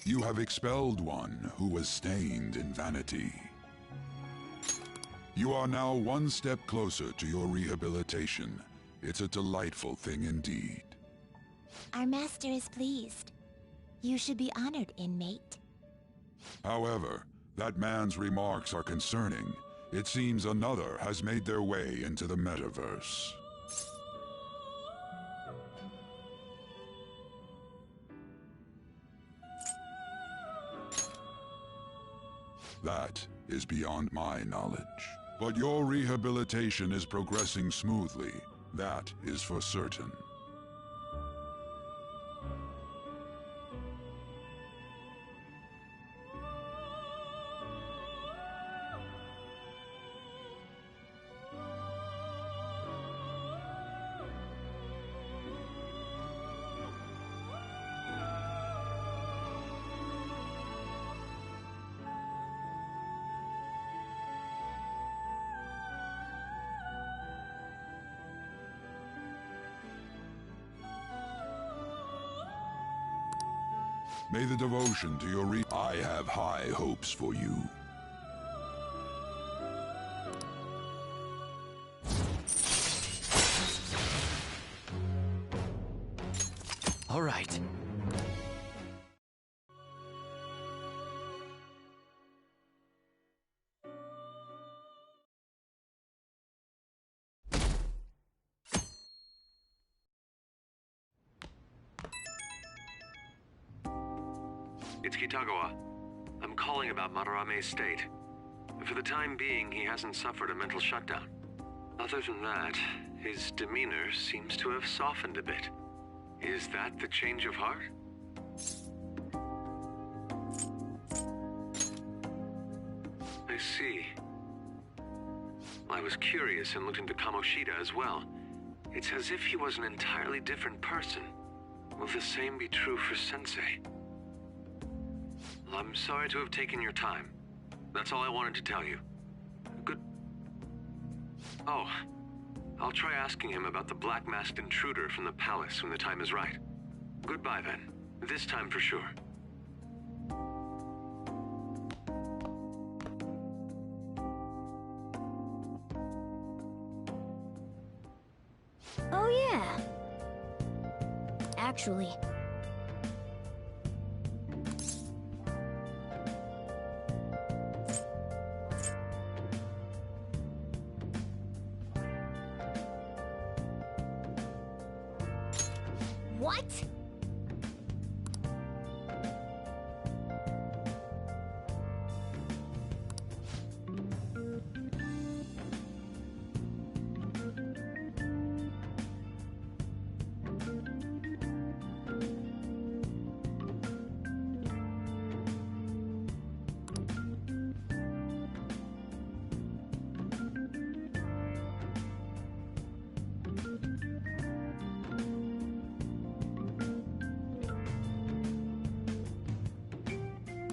You have expelled one who was stained in vanity. You are now one step closer to your rehabilitation. It's a delightful thing indeed. Our master is pleased. You should be honored, inmate. However, that man's remarks are concerning. It seems another has made their way into the metaverse. That is beyond my knowledge. But your rehabilitation is progressing smoothly. That is for certain. May the devotion to your I have high hopes for you. All right. It's Kitagawa. I'm calling about Madarame's state. For the time being, he hasn't suffered a mental shutdown. Other than that, his demeanor seems to have softened a bit. Is that the change of heart? I see. I was curious and looked into Kamoshida as well. It's as if he was an entirely different person. Will the same be true for Sensei? I'm sorry to have taken your time. That's all I wanted to tell you. Good... Oh, I'll try asking him about the black-masked intruder from the palace when the time is right. Goodbye then. This time for sure. Oh yeah. Actually... What?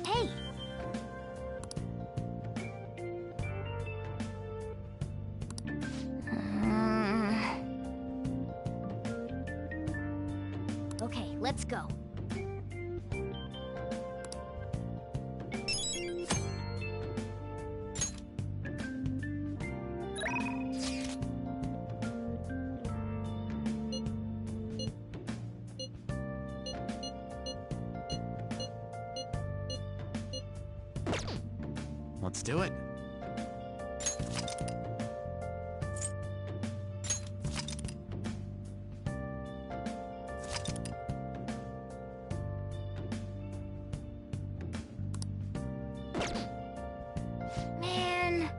Hey! Okay, let's go. Let's do it. Man.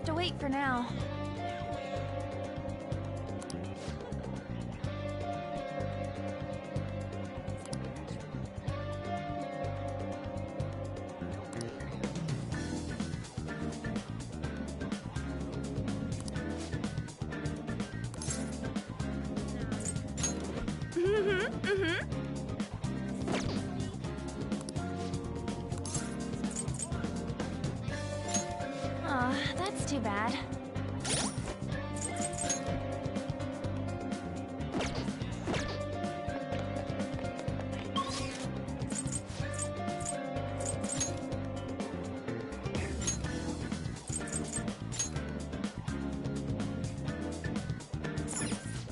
have to wait for now. Aw, that's too bad.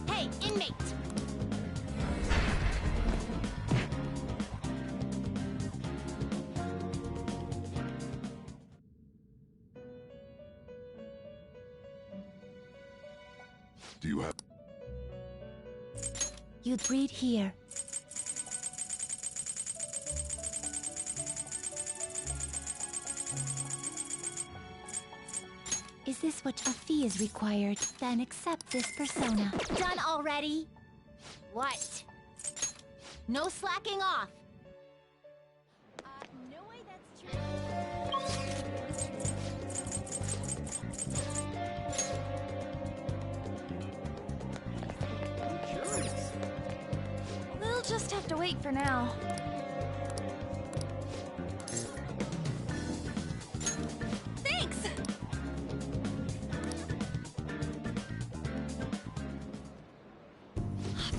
Hey, inmate! Do you have... You'd breed here. Is this what a fee is required? Then accept this persona. Done already? What? No slacking off! No way that's true. We'll just have to wait for now. Thanks!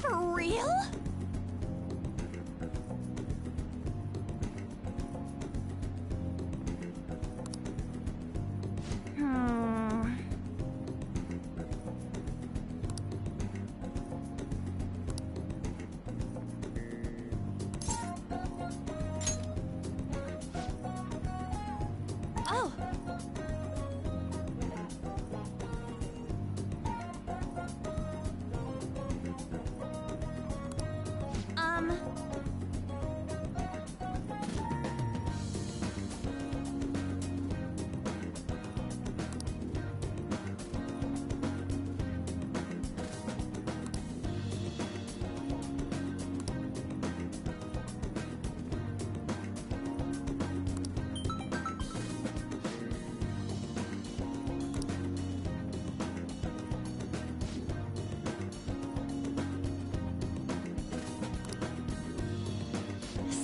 For real? Oh!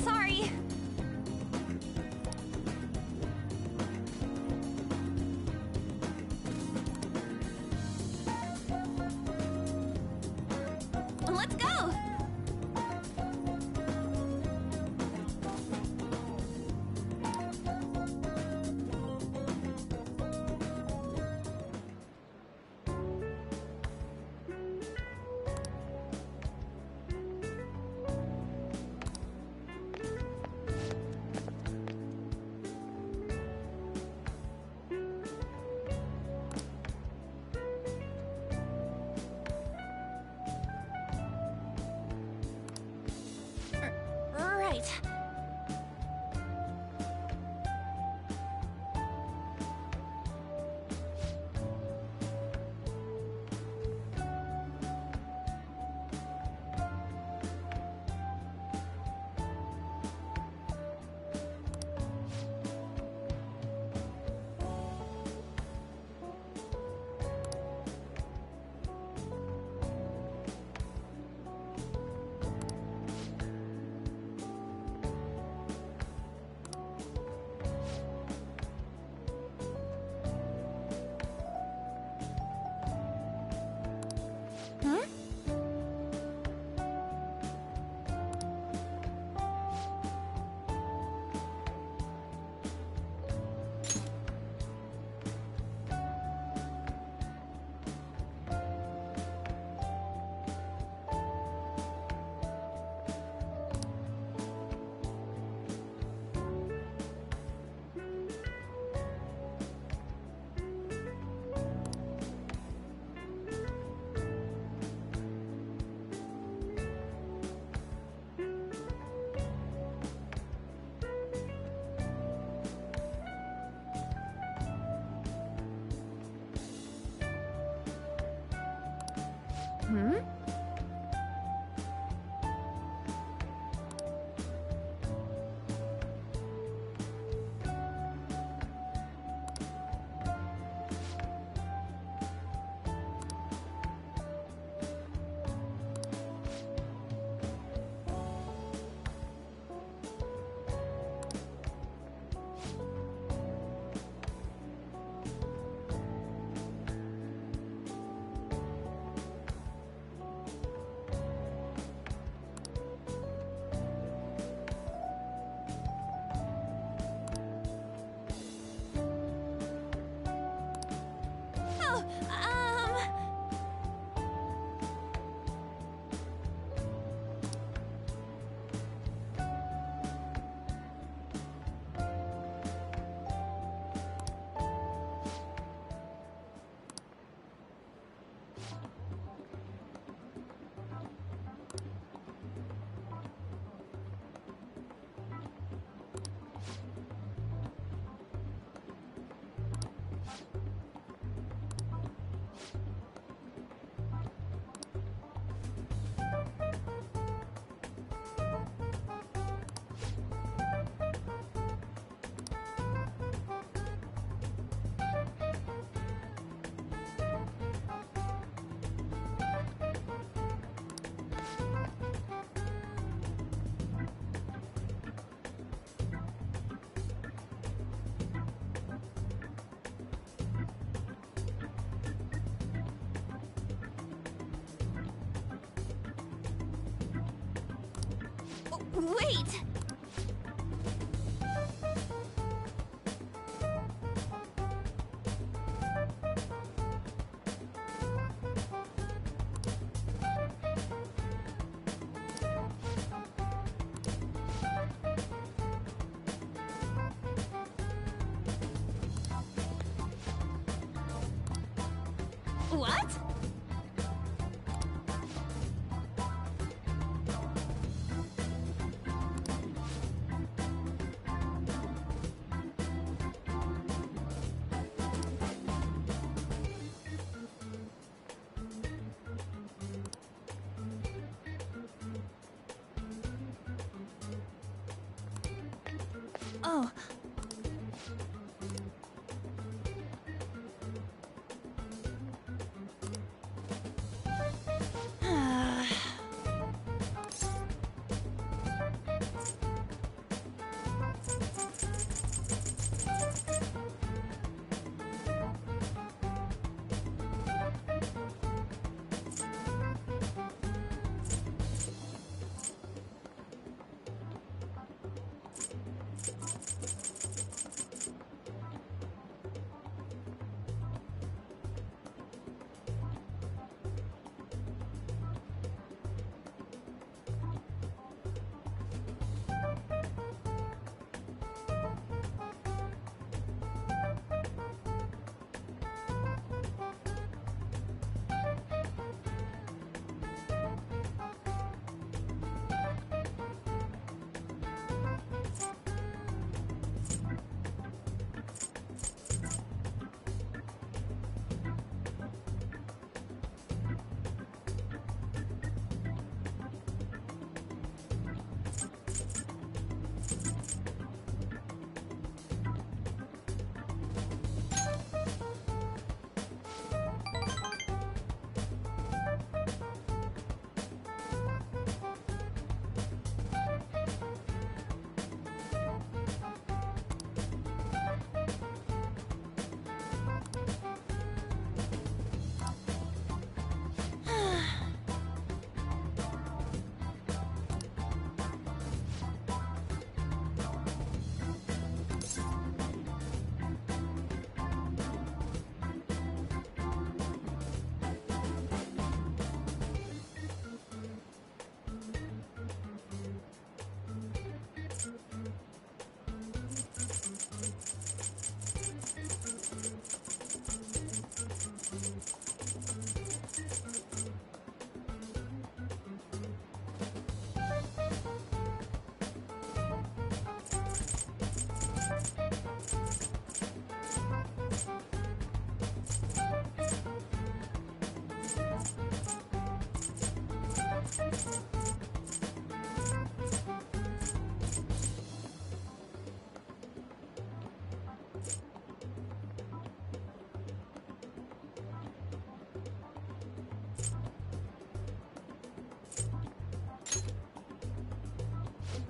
Sorry. Let's go! Right. Wait! What? Oh.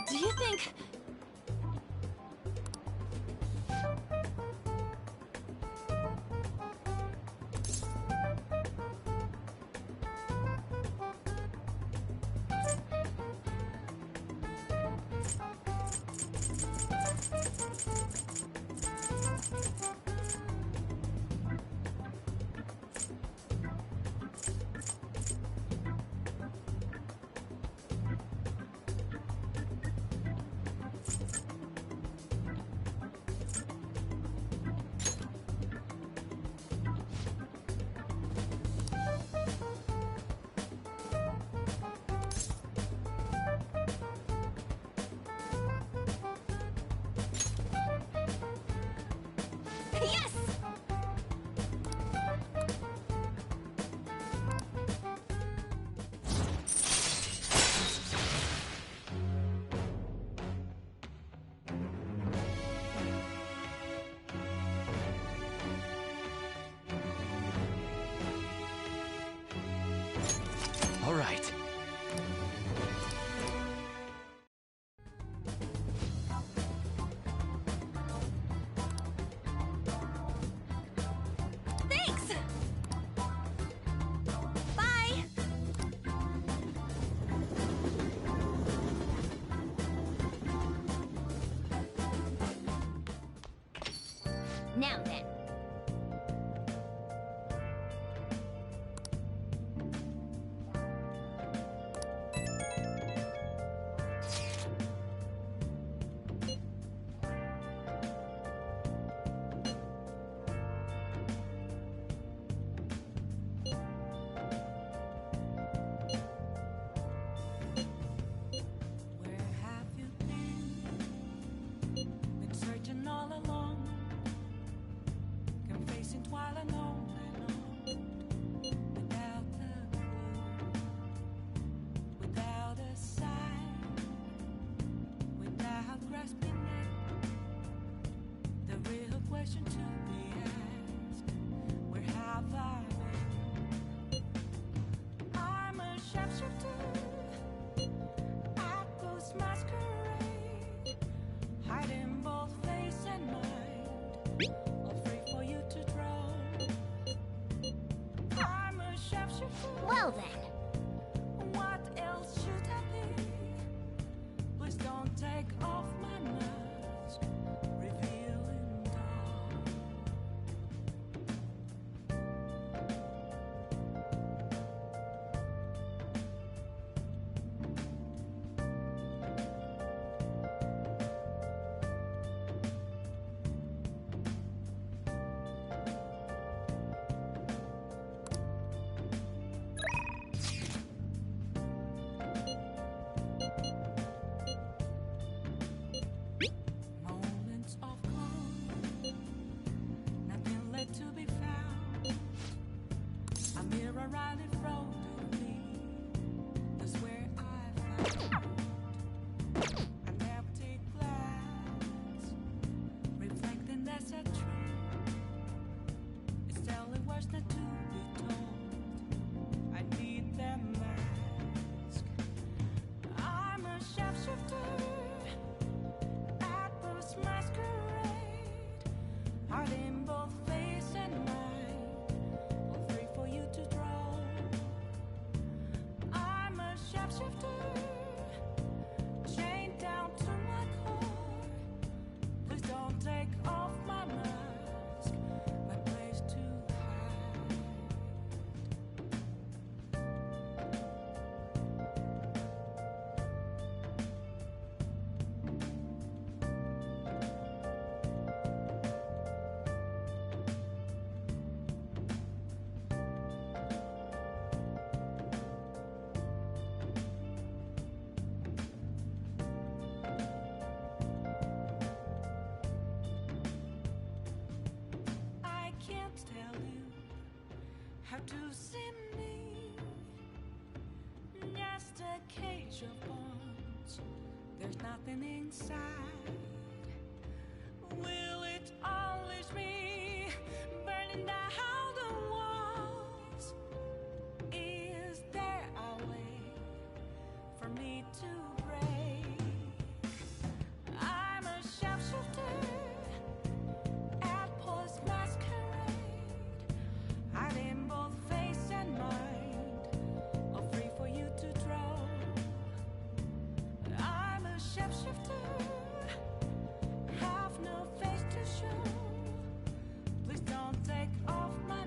Do you think... Now then. Where have you been? Been searching all along, confessing twilight on and on, without a clue, without a sign, without grasping it. The real question to be asked: where have I been? I'm a sharpshooter. Apples masquerade, hiding both face and mind, afraid for you to draw. I'm a sharpshooter. Well then. What else should I be? Please don't take off my mask, revealing dawn. Moments of calm, nothing left to be found. A mirror right in front of me, that's where I found an empty glass, reflecting that's a truth. It's telling words not to be told. I need that mask. I'm a sharpshooter. Apples masquerade, hiding both face and mind, afraid for you to draw. I'm a sharpshooter, chained down to my core. Please don't take off my mask, my place to hide. I can't tell you how to see me. Just a cage of bones. There's nothing inside. Will it unleash me, burning down the walls? Is there a way for me to break? I'm a sharpshooter. Apples masquerade, hiding both face and mind, afraid for you to draw. I'm a sharpshooter, have no face to show. Please don't take off my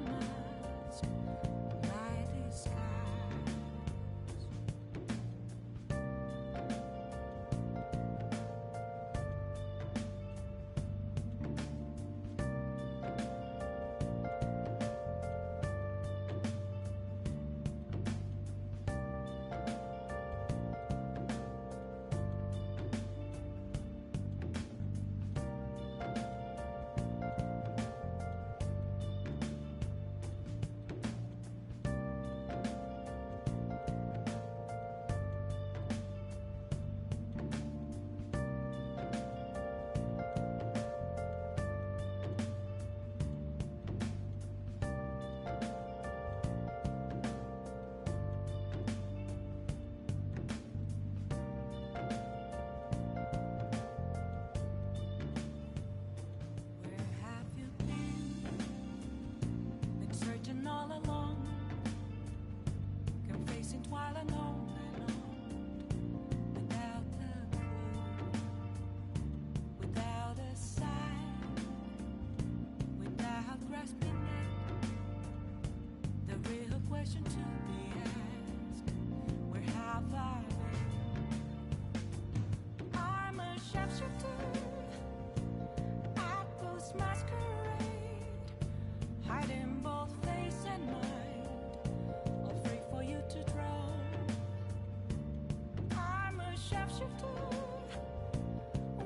shapeshifter.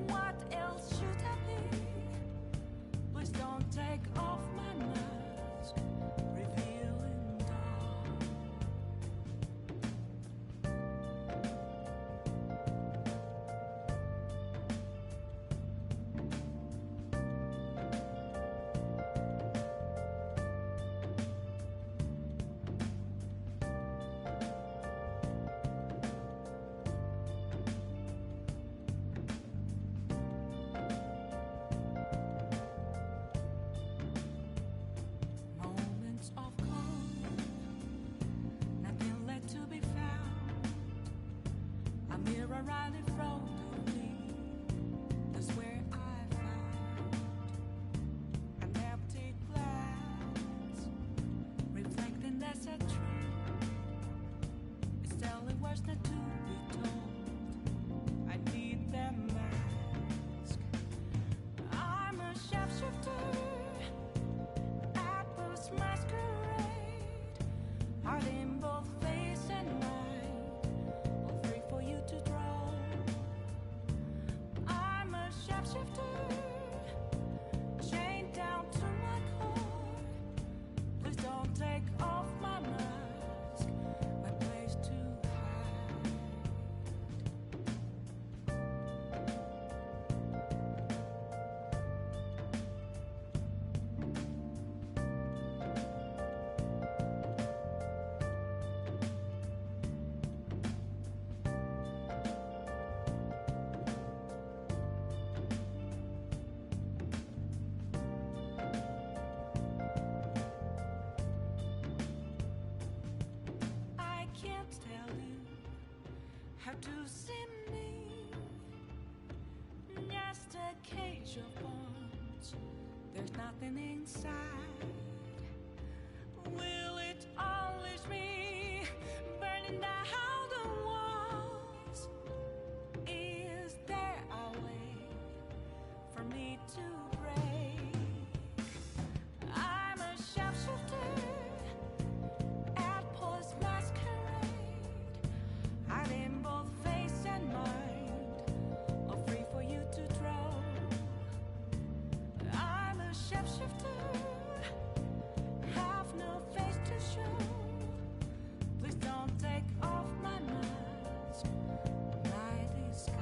What else should I be? Please don't take off my mask, revealing dark. Moments of calm, nothing left to be found. A mirror right in front of me, that's where I found an empty glass, reflecting that's a truth. It's telling words not to be told. I need that mask. I'm a shapeshifter. Apple's masquerade, heart in both face and mind, all free for you to draw. I'm a shapeshifter, chained down to my core. Please don't take off my mask, my place to hide. I can't tell you how to see me. Just a cage of bones. There's nothing inside. Will it unleash me, burning down the walls? Is there a way for me to break? I'm a shapeshifter. Apple's masquerade, hide in both face and mind, all free for you to draw. I'm a shapeshifter, have no face to show. Please don't take off my mask, my disguise.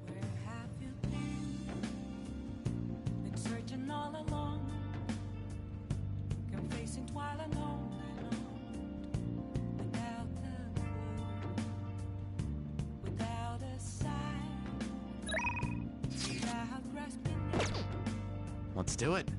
Where have you been searching all along, confessing while alone and on, without a clue, without a sign, without grasping. Let's do it.